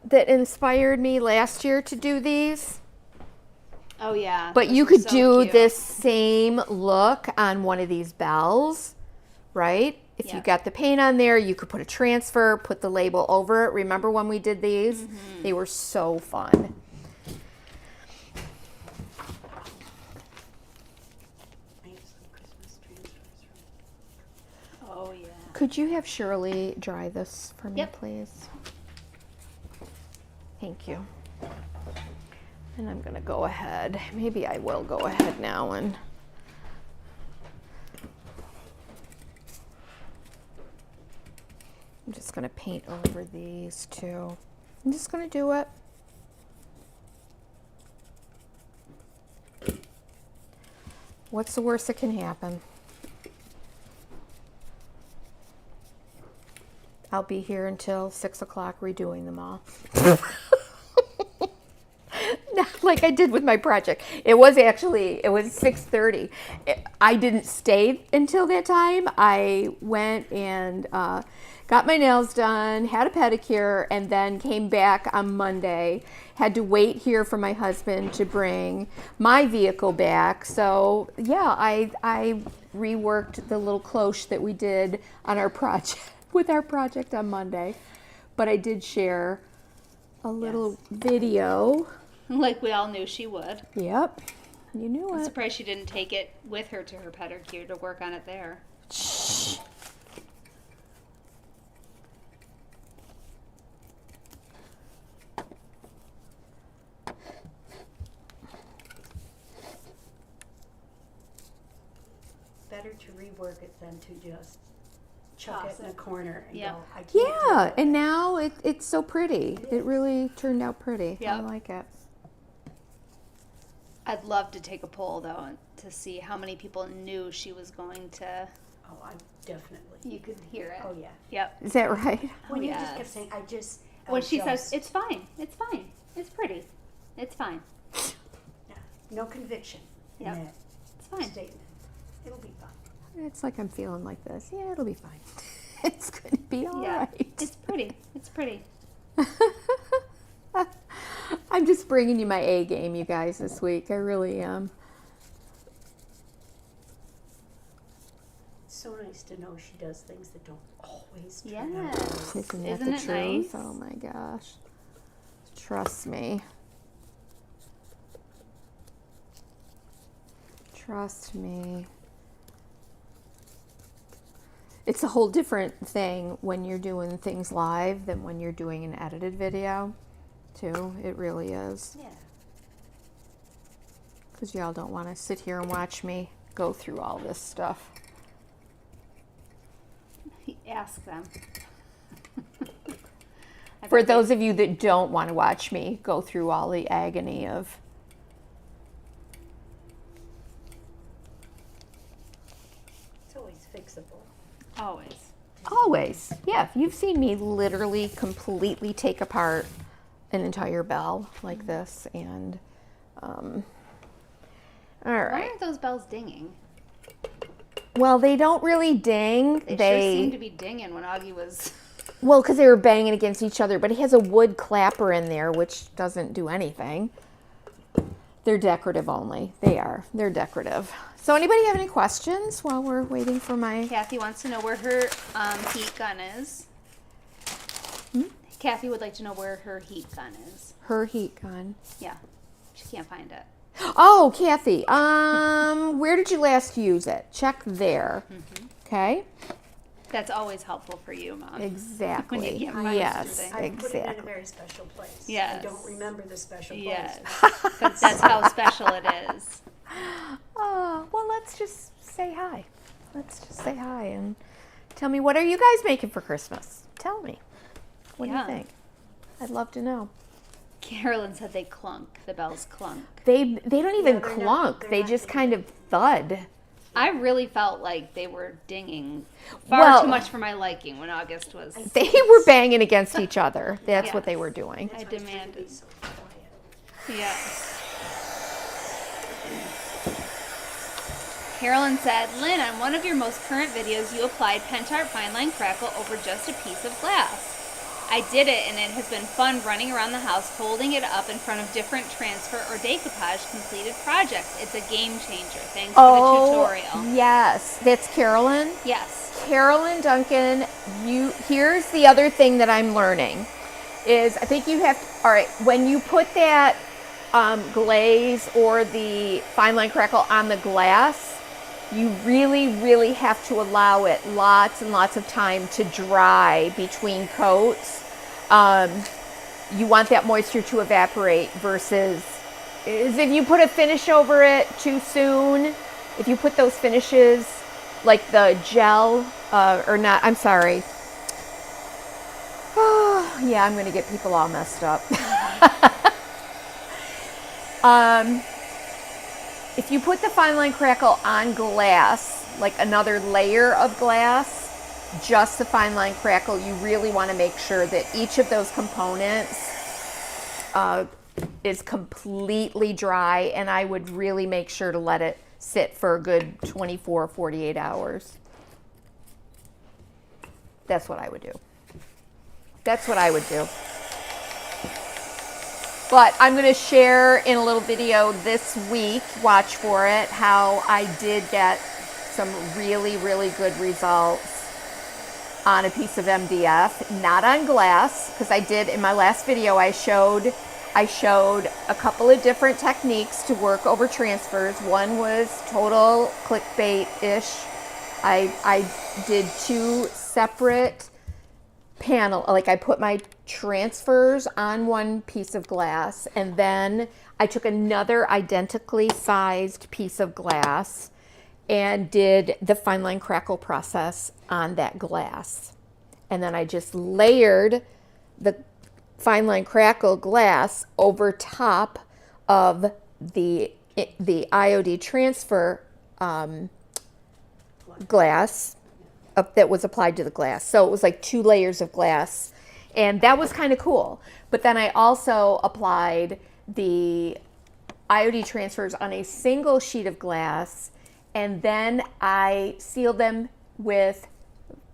that inspired me last year to do these. Oh, yeah. But those you are could so do cute. this same look on one of these bells, right? If you Yeah. got the paint on there, you could put a transfer, put the label over it. Remember when we did these? Mm-hmm. They were so fun. I have some Christmas transfers from. Oh, yeah. Could you have Shirley dry this for me, Yep. please? Thank you. And I'm going to go ahead. Maybe I will go ahead now and I'm just going to paint over these too. I'm just going to do it. What's the worst that can happen? I'll be here until 6 o'clock redoing them all. Not like I did with my project. It was 6:30. I didn't stay until that time. I went and got my nails done, had a pedicure, and then came back on Monday. Had to wait here for my husband to bring my vehicle back. So yeah, I reworked the little cloche that we did on our project with our project on Monday. But I did share a little video. Like we all knew she would. Yep, you knew I'm it. surprised she didn't take it with her to her pedicure to work on it there. Shh. Better to rework it than to just chuck Toss it in a it. corner and Yep. go, I can't do Yeah, it. and now it's so pretty. It really turned out pretty. I Yep. like it. I'd love to take a poll though to see how many people knew she was going to. Oh, I definitely. You could hear it. Oh, yeah. Yep. Is that right? When you just yes. kept saying, When she says it's fine, it's fine, it's pretty, it's fine, yeah, no conviction in Yep. that it's fine. statement. It'll be fine. It's like I'm feeling like this. Yeah, it'll be fine. It's going to be all Yeah, right. it's pretty. It's pretty. I'm just bringing you my A game, you guys, this week. I really am. It's so nice to know she does things that don't always turn Yes. out. Isn't that Isn't the it truth? nice? Oh my gosh. Trust me. Trust me. It's a whole different thing when you're doing things live than when you're doing an edited video, too. It really is. Yeah. Because y'all don't want to sit here and watch me go through all this stuff. Ask them. I For bet they- those of you that don't want to watch me go through all the agony of It's always fixable. Always. always, yeah, you've seen me literally completely take apart an entire bell like this, and all Why right. aren't those bells dinging? Well, they don't really ding. They sure seemed to be dinging when Augie was. Well, because they were banging against each other, but it has a wood clapper in there, which doesn't do anything. They're decorative only. They are. They're decorative. So anybody have any questions while we're waiting for my... Kathy wants to know where her heat gun is. Kathy would like to know where her heat gun is. Her heat gun. Yeah, she can't find it. Oh, Kathy, where did you last use it? Check there. Okay. That's always helpful for you, Mom. Exactly. When you can't find Yes, something. I put it in a exactly. very special place. Yes. I don't remember the special place. Yes, but that's how special it is. Oh, well, let's just say hi. Let's just say hi and tell me, what are you guys making for Christmas? Tell me. What do you Yeah. think? I'd love to know. Carolyn said they clunk. The bells clunk. They don't even Yeah, they're not- clunk. they're They not just dinging. kind of thud. I really felt like they were dinging far Well- too much for my liking when August was. They were banging against each other. That's what Yes. they were doing. I That's why it's trying to demanded. be so quiet. Yes. Carolyn said, Lynn, on one of your most current videos, you applied Pentart Fine Line Crackle over just a piece of glass. I did it, and it has been fun running around the house, holding it up in front of different transfer or decoupage completed projects. It's a game changer. Thanks for the tutorial. Yes. That's Carolyn. Yes. Carolyn Duncan, here's the other thing that I'm learning is I think you have, all right, when you put that glaze or the fine line crackle on the glass, you really, really have to allow it lots and lots of time to dry between coats. You want that moisture to evaporate versus if you put a finish over it too soon, if you put those finishes like the gel, or not, I'm sorry. Oh, yeah, I'm going to get people all messed up. If you put the fine line crackle on glass, like another layer of glass, just the fine line crackle, you really want to make sure that each of those components is completely dry, and I would really make sure to let it sit for a good 24, 48 hours. That's what I would do. That's what I would do. But I'm going to share in a little video this week, watch for it, how I did get some really, really good results on a piece of MDF, not on glass, because I did in my last video, I showed a couple of different techniques to work over transfers. One was total clickbait-ish. I did two separate panel, like I put my transfers on one piece of glass, and then I took another identically sized piece of glass and did the fine line crackle process on that glass. And then I just layered the fine line crackle glass over top of the IOD transfer glass that was applied to the glass. So it was like 2 layers of glass, and that was kind of cool. But then I also applied the IOD transfers on a single sheet of glass, and then I sealed them with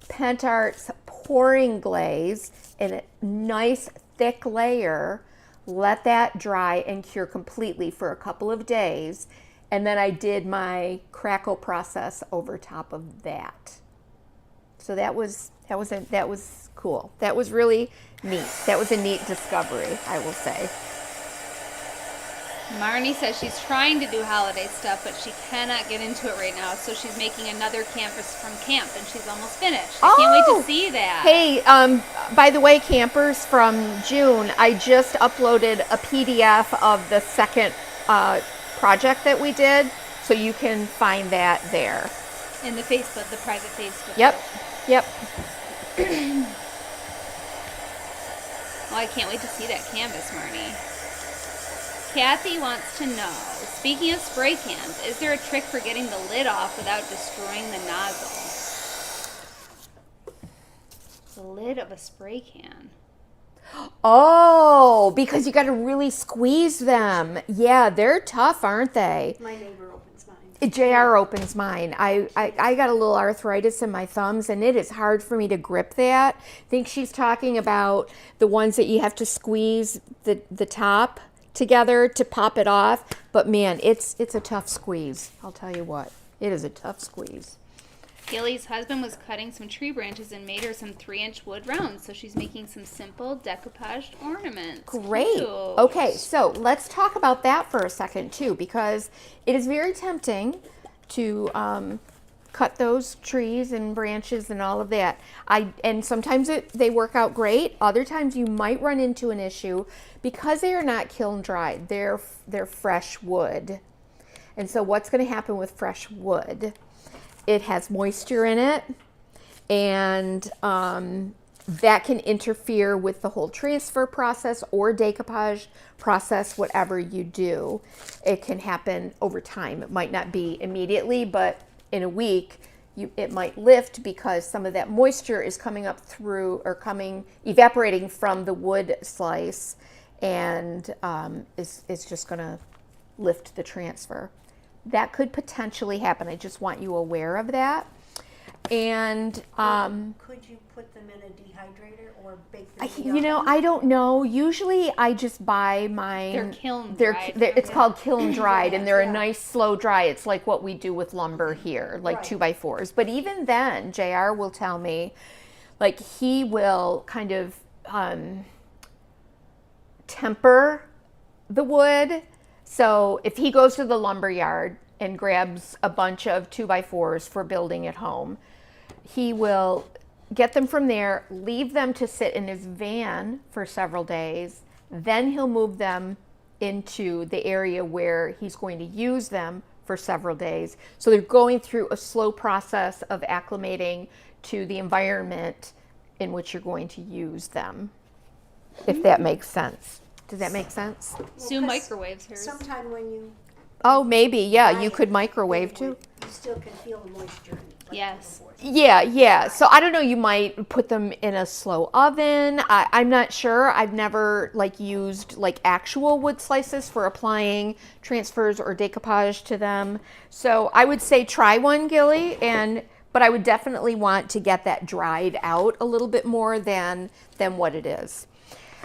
Pentart's pouring glaze in a nice thick layer, let that dry and cure completely for a couple of days, and then I did my crackle process over top of that. So that was cool. That was really neat. That was a neat discovery, I will say. Marnie says she's trying to do holiday stuff, but she cannot get into it right now, so she's making another canvas from camp, and she's almost finished. I can't wait to see that. Hey, by the way, campers, from June, I just uploaded a PDF of the second project that we did, so you can find that there. In the Facebook, the private Facebook. Yep, group. yep. Oh, I can't wait to see that canvas, Marnie. Kathy wants to know, speaking of spray cans, is there a trick for getting the lid off without destroying the nozzle? The lid of a spray can. Oh, because you got to really squeeze them. Yeah, they're tough, aren't they? My neighbor opens mine. JR opens mine. I got a little arthritis in my thumbs, and it is hard for me to grip that. I think she's talking about the ones that you have to squeeze the top together to pop it off. But man, it's a tough squeeze. I'll tell you what, it is a tough squeeze. Gilly's husband was cutting some tree branches and made her some 3-inch wood rounds, so she's making some simple decoupaged ornaments. Great. Cute. Okay, so let's talk about that for a second too, because it is very tempting to cut those trees and branches and all of that. And sometimes they work out great. Other times you might run into an issue because they are not kiln dried. They're fresh wood. And so what's going to happen with fresh wood? It has moisture in it, and that can interfere with the whole transfer process or decoupage process, whatever you do. It can happen over time. It might not be immediately, but in a week, it might lift because some of that moisture is coming up through or evaporating from the wood slice, and is just going to lift the transfer. That could potentially happen. I just want you aware of that. And Could you put them in a dehydrator or bake them in the oven? I don't know. Usually I just buy mine. They're kiln dried. It's called kiln dried, and they're Yeah. a nice slow dry. It's like what we do with lumber here, like Right. 2x4s. But even then, JR will tell me, like, he will kind of temper the wood. So if he goes to the lumber yard and grabs a bunch of 2x4s for building at home, he will get them from there, leave them to sit in his van for several days. Then he'll move them into the area where he's going to use them for several days. So they're going through a slow process of acclimating to the environment in which you're going to use them, if that makes sense. Does that make sense? Sue 'cause microwaves hers. Sometime when you Oh, maybe. Yeah, you dry could it, microwave it too. would- You still can feel the moisture. like Yes. before. Yeah. So I don't know. You might put them in a slow oven. I'm not sure. I've never used actual wood slices for applying transfers or decoupage to them. So I would say try one, Gilly, but I would definitely want to get that dried out a little bit more than what it is.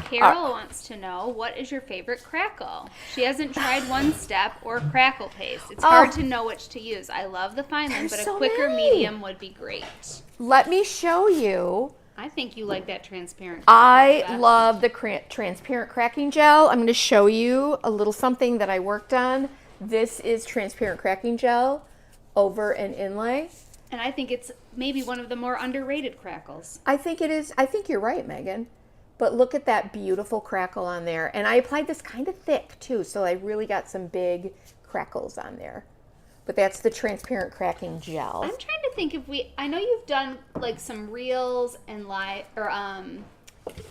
Carol wants to know, what is your favorite crackle? She hasn't tried one step or crackle paste. It's hard to know which to use. I love the fine line, There's but a so quicker many. medium would be great. Let me show you. I think you like that transparent. I crackle best. love the transparent cracking gel. I'm going to show you a little something that I worked on. This is transparent cracking gel over an inlay. And I think it's maybe one of the more underrated crackles. I think it is. I think you're right, Megan. But look at that beautiful crackle on there. And I applied this kind of thick too, so I really got some big crackles on there. But that's the transparent cracking gel. I'm trying to think I know you've done some reels and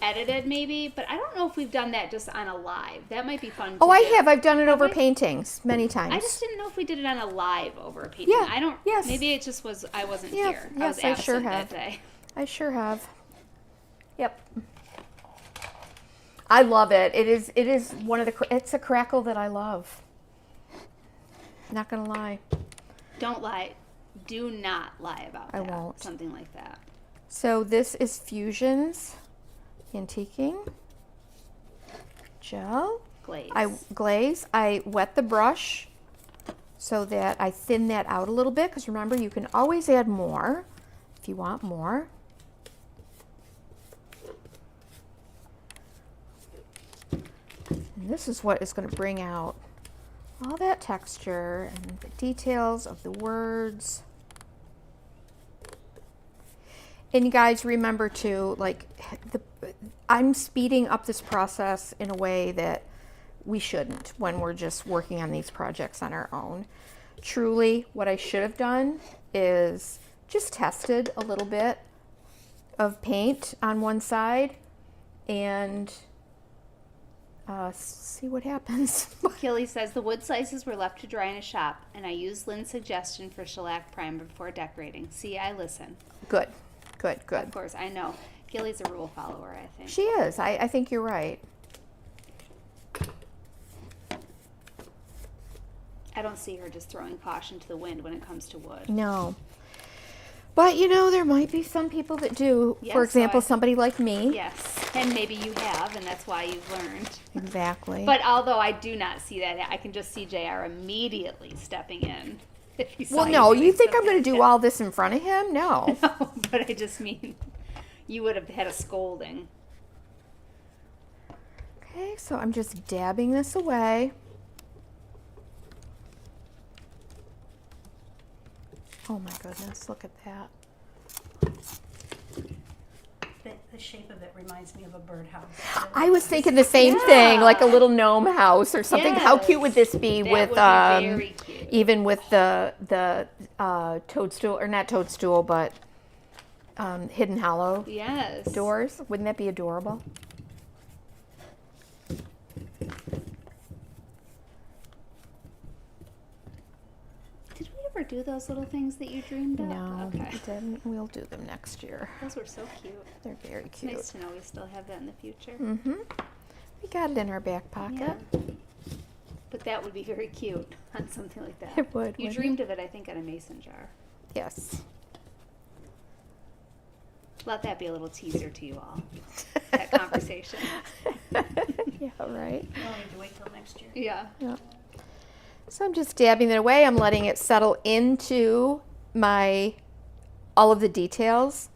edited maybe, but I don't know if we've done that just on a live. That might be fun to Oh, I do. have. I've done it over we? paintings many times. I just didn't know if we did it on a live over a painting. Yeah, I don't. yes. Maybe it just was. I wasn't Yeah, here. yes, I was I absent sure that have. day. I sure have. Yep. I love it. It is one of the. It's a crackle that I love. Not gonna lie. Don't lie. Do not lie about I that. won't. Something like that. So this is Fusion's antiquing gel. Glaze. I wet the brush so that I thin that out a little bit, because remember, you can always add more if you want more. And this is what is going to bring out all that texture and the details of the words. And you guys remember too, I'm speeding up this process in a way that we shouldn't when we're just working on these projects on our own. Truly, what I should have done is just tested a little bit of paint on one side and see what happens. Kelly says the wood slices were left to dry in a shop, and I used Lynn's suggestion for shellac primer before decorating. See, I listen. Good. Of course, I know. Gilly's a rule follower, I think. She is. I think you're right. I don't see her just throwing caution to the wind when it comes to wood. No. But there might be some people that do. Yes, For example, so somebody like me. Yes, and maybe you have, and that's why you've learned. Exactly. But although I do not see that, I can just see JR immediately stepping in. If he saw Well, no, you doing think I'm something going to like do that. all this in front of him? No. No, but I just mean you would have had a scolding. Okay, so I'm just dabbing this away. Oh my goodness, look at that. The shape of it reminds me of a birdhouse. I was thinking the same thing, like a Yeah. little gnome house or something. How cute would this be That with would be very cute. even with the toadstool, or not toadstool, but hidden hollow Yes. doors? Wouldn't that be adorable? Did we ever do those little things that you dreamed up? No, Okay. we didn't. We'll do them next year. Those were so cute. They're very It's cute. nice to know we still have that in the future. Mm-hmm. We got it in our back pocket. Yeah. But that would be very cute on something like that. It would, You wouldn't dreamed of it, I think, on a mason jar. Yes. Let that be a little teaser to you all. That conversation. Yeah, right. We'll need to wait till next year. Yeah. Yeah. So I'm just dabbing it away. I'm letting it settle into all of the details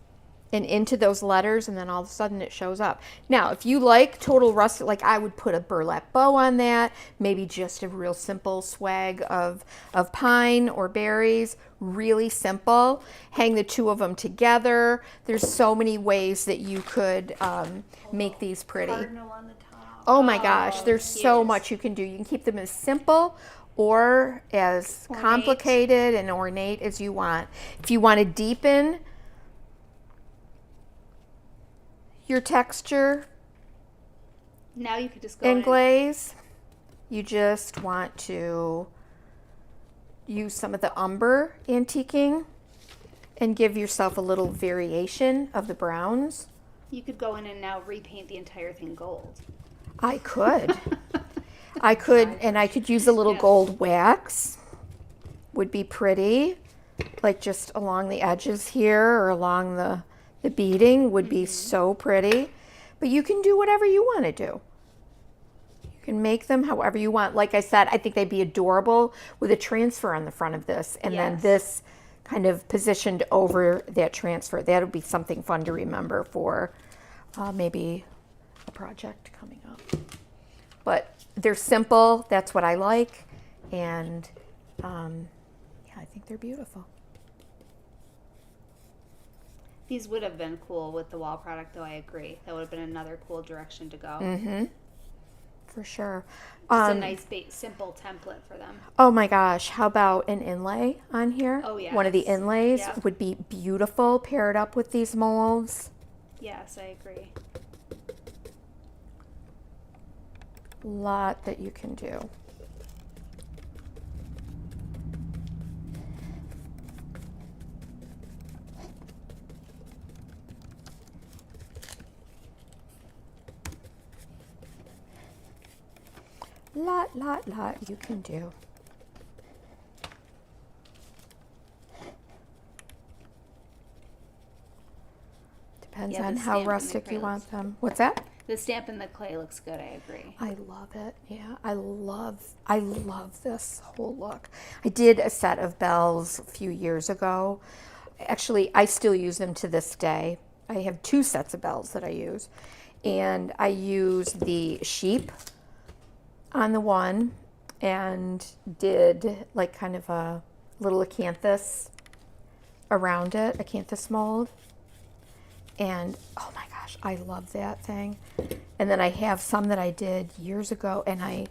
and into those letters, and then all of a sudden it shows up. Now, if you like total rustic, like I would put a burlap bow on that, maybe just a real simple swag of pine or berries, really simple. Hang the two of them together. There's so many ways that you could make these pretty. Cardinal on the top. Oh my gosh, there's so cute. much you can do. You can keep them as simple or as Ornate. complicated and ornate as you want. If you want to deepen your texture Now you could just go and in. glaze, you just want to use some of the umber antiquing and give yourself a little variation of the browns. You could go in and now repaint the entire thing gold. I could. I could, and I could use a little Yeah. gold wax. Would be pretty, like just along the edges here or along the beading would be so pretty. But you can do whatever you want to do. You can make them however you want. Like I said, I think they'd be adorable with a transfer on the front of this, and then Yes. this kind of positioned over that transfer. That would be something fun to remember for maybe a project coming up. But they're simple. That's what I like, and yeah, I think they're beautiful. These would have been cool with the wall product, though, I agree. That would have been another cool direction to go. Mm-hmm. For sure. Just a nice, simple template for them. Oh my gosh, how about an inlay on here? Oh, One of the yes. inlays Yep. would be beautiful paired up with these molds. Yes, I agree. Lot that you can do. Lot you can do. Depends Yeah, the on stamp how and the rustic you acrylics. want them. What's that? The stamp in the clay looks good, I agree. I love it. Yeah, I love this whole look. I did a set of bells a few years ago. Actually, I still use them to this day. I have two sets of bells that I use. And I use the sheep on the one and did like kind of a little acanthus around it, acanthus mold. And oh my gosh, I love that thing. And then I have some that I did years ago, and I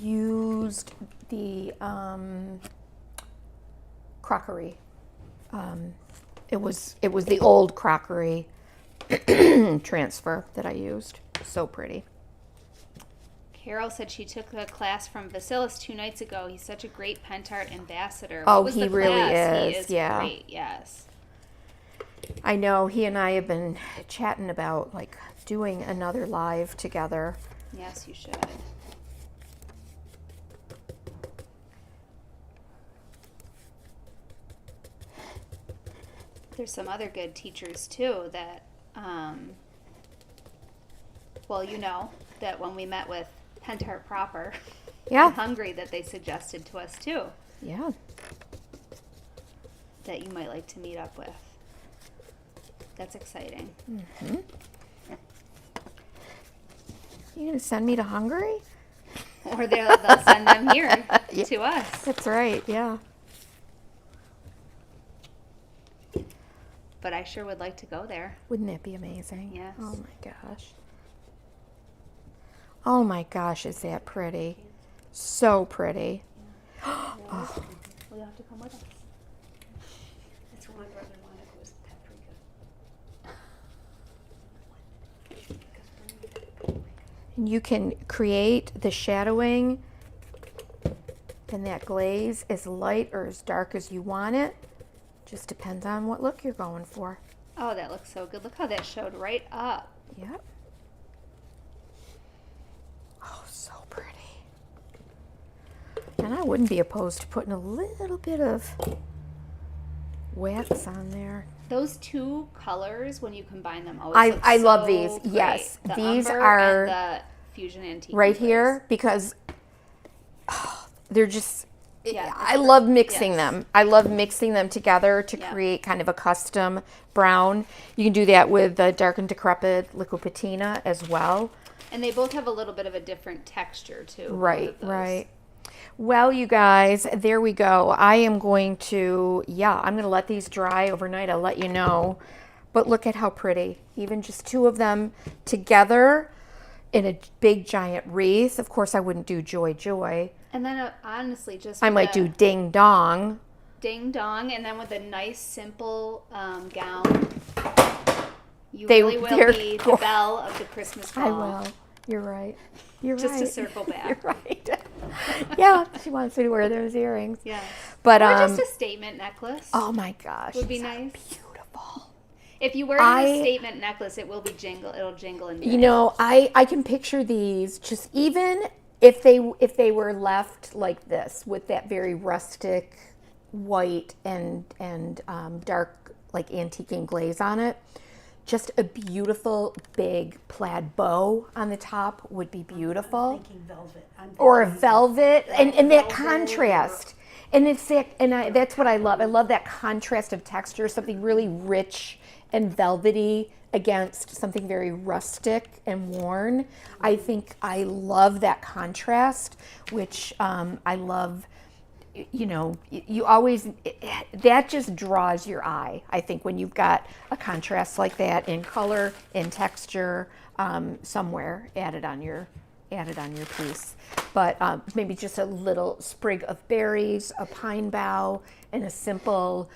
used the crockery. It was the old crockery transfer that I used. So pretty. Carol said she took a class from Vasilis 2 nights ago. He's such a great pen art ambassador. Oh, What was he the really class? He is, is yeah. great, yes. I know he and I have been chatting about like doing another live together. Yes, you should. There's some other good teachers too that, well, you know, that when we met with Pentart Proper Yeah. in Hungary that they suggested to us too. Yeah. that you might like to meet up with. That's exciting. You gonna send me to Hungary? Or they'll send them here Yeah. to us. That's right, yeah. But I sure would like to go there. Wouldn't that be amazing? Yes. Oh my gosh. Oh my gosh, is that pretty? So pretty. Well, you'll have to come with us. That's what my brother wanted, was paprika. And you can create the shadowing and that glaze as light or as dark as you want it. Just depends on what look you're going for. Oh, that looks so good. Look how that showed right up. Yep. Oh, so pretty. And I wouldn't be opposed to putting a little bit of wax on there. Those two colors, when you combine them, always look I love so these. great. Yes, The these umber are and the fusion antique right glaze. here because they're just. Yeah, I love mixing yes. them. I love mixing them together to Yeah. create kind of a custom brown. You can do that with the dark and decrepit liquid patina as well. And they both have a little bit of a different texture too. both Right, of those. right. Well, you guys, there we go. I am going to, I'm going to let these dry overnight. I'll let you know. But look at how pretty. Even just two of them together in a big giant wreath. Of course, I wouldn't do joy, joy. And then honestly, just I with might a do ding dong. ding dong, and then with a nice simple gown, you They- really will they're be the go- belle of the Christmas ball. I will. You're right. You're Just right. to circle back. You're right. Yeah, she wants me to wear those earrings. Yeah. But Or just a statement necklace. oh my gosh, would be these are nice. beautiful. If you wear it as a statement necklace, it will be it'll jingle and You know, I can picture these just even if they were left like this with that very rustic white and dark like antiquing glaze on it. Just a beautiful big plaid bow on the top would be beautiful. Thinking velvet. Or a velvet and that velvet contrast. And it's that, that's what I love. I love that contrast of texture, something really rich and velvety against something very rustic and worn. I think I love that contrast, which I love. You know, you always, that just draws your eye, I think, when you've got a contrast like that in color, in texture, somewhere added on your piece. But maybe just a little sprig of berries, a pine bough, and a simple,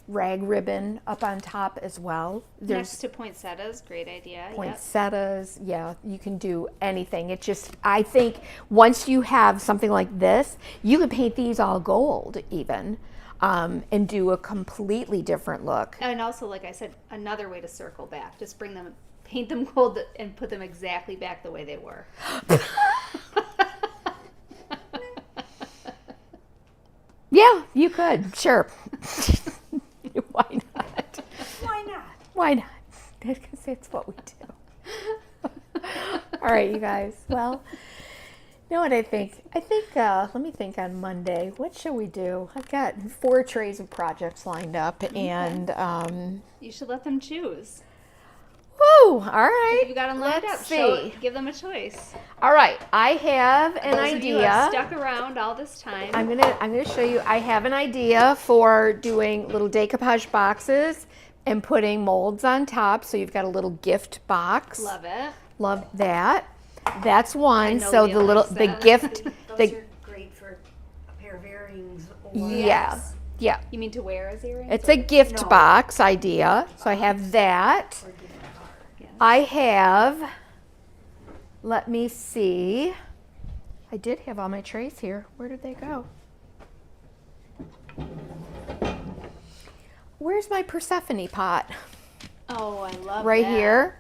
rag ribbon up on top as well. next to poinsettias, great idea. Yep. Poinsettias, yeah, you can do anything. It just, I think once you have something like this, you can paint these all gold even, and do a completely different look. And also, like I said, another way to circle back. Just paint them gold and put them exactly back the way they were. Yeah, you could, sure. Why not? Why not? Why not? Because that's what we do. All right, you guys. Well, you know what I think? Let me think on Monday. What shall we do? I've got 4 trays of projects lined up, and You should let them choose. woo! All right. If you got them lined Let's up, see. give them a choice. All right. I have an Those of you who have idea. stuck around all this time. I'm gonna show you. I have an idea for doing little decoupage boxes and putting molds on top. So you've got a little gift box. Love it. Love that. That's one. know So Leah the little likes the that. gift. Those are great for a pair of earrings or Yeah. Yeah. You mean to wear as earrings? It's a gift No. box idea. So I have that. or give a card. Yes. I have, let me see. I did have all my trays here. Where did they go? Where's my Persephone pot? Oh, I love Right that. here.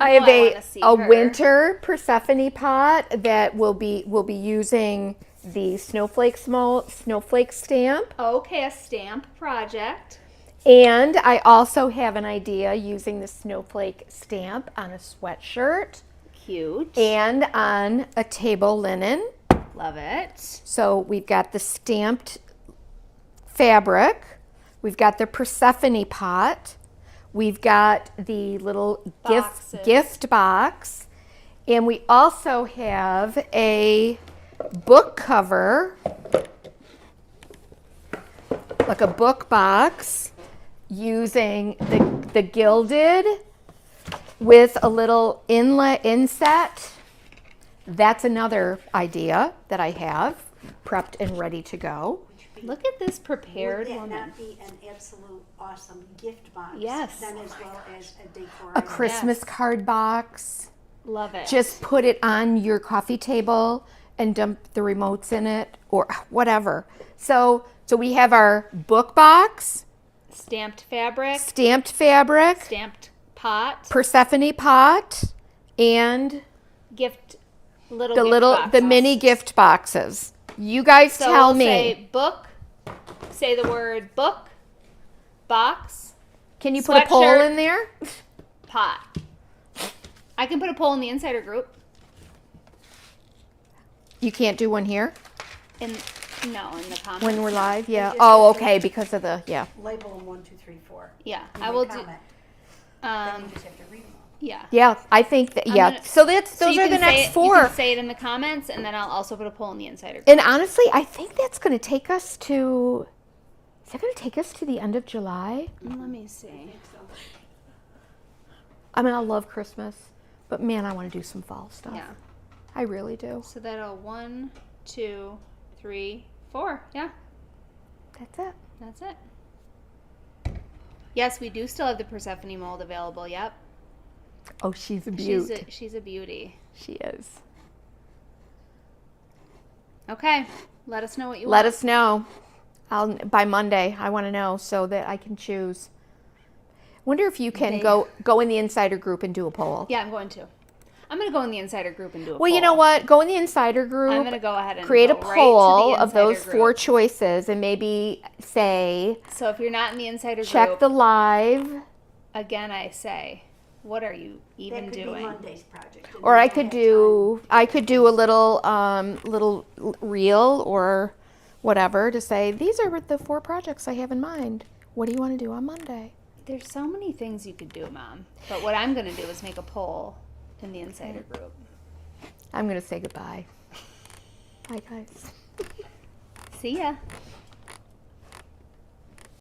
I have wanna see a her. winter Persephone pot that will be using the snowflake stamp. Okay, a stamp project. And I also have an idea using the snowflake stamp on a sweatshirt. Cute. and on a table linen. Love it. So we've got the stamped fabric. We've got the Persephone pot. We've got the little Boxes. gift box. And we also have a book cover, like a book box, using the gilded with a little inset. That's another idea that I have prepped and ready to go. Look at this prepared Would that woman. not be an absolute awesome gift box? Yes. Then as well as a decor. A item? Christmas Yes. card box. Love it. Just put it on your coffee table and dump the remotes in it or whatever. So we have our book box, stamped fabric, stamped fabric, stamped pot, Persephone pot, and gift little the gift boxes. the mini gift boxes. You guys So tell we'll me. Say book. Say the word book, box, Can you put a poll sweatshirt. in there? pot. I can put a poll in the insider group. You can't do one here In the comments. when we're live? Yeah. just Oh, have to- okay, because of the, yeah. Label them 1, 2, 3, 4. Yeah, And I then will do. comment. Then Um, you just have to read them all. yeah. Yeah, I think that, I'm yeah. gonna- So So those you are the can say next it- four. You can say it in the comments, and then I'll also put a poll in the insider group. And honestly, I think that's going to take us to, is that going to take us to the end of July? Let me see. I mean, I love Christmas, but man, I want to do some fall stuff. Yeah. I really do. So that'll 1, 2, 3, 4. Yeah, That's it. that's it. Yes, we do still have the Persephone mold available. Yep. Oh, she's a beaut. She's a beauty. She is. Okay. Let us know what you Let want. us know. By Monday, I want to know so that I can choose. Wonder if you can They- go in the insider group and do a poll. Yeah, I'm going to. I'm going to go in the insider group and do a poll. Well, you know what? Go in the insider group. I'm going to go ahead and create a go right to the poll of insider those group. 4 choices and maybe say So if you're not in the insider check group, the live, again I say, what are you even That could doing? be Monday's project. and or then I you'll could do a little reel or whatever to say these are the 4 projects I have in mind. What do you want to do on Monday? There's so many things you could do, Mom. But what I'm going to do is make a poll in the insider group. I'm gonna say goodbye. Bye, guys. See ya.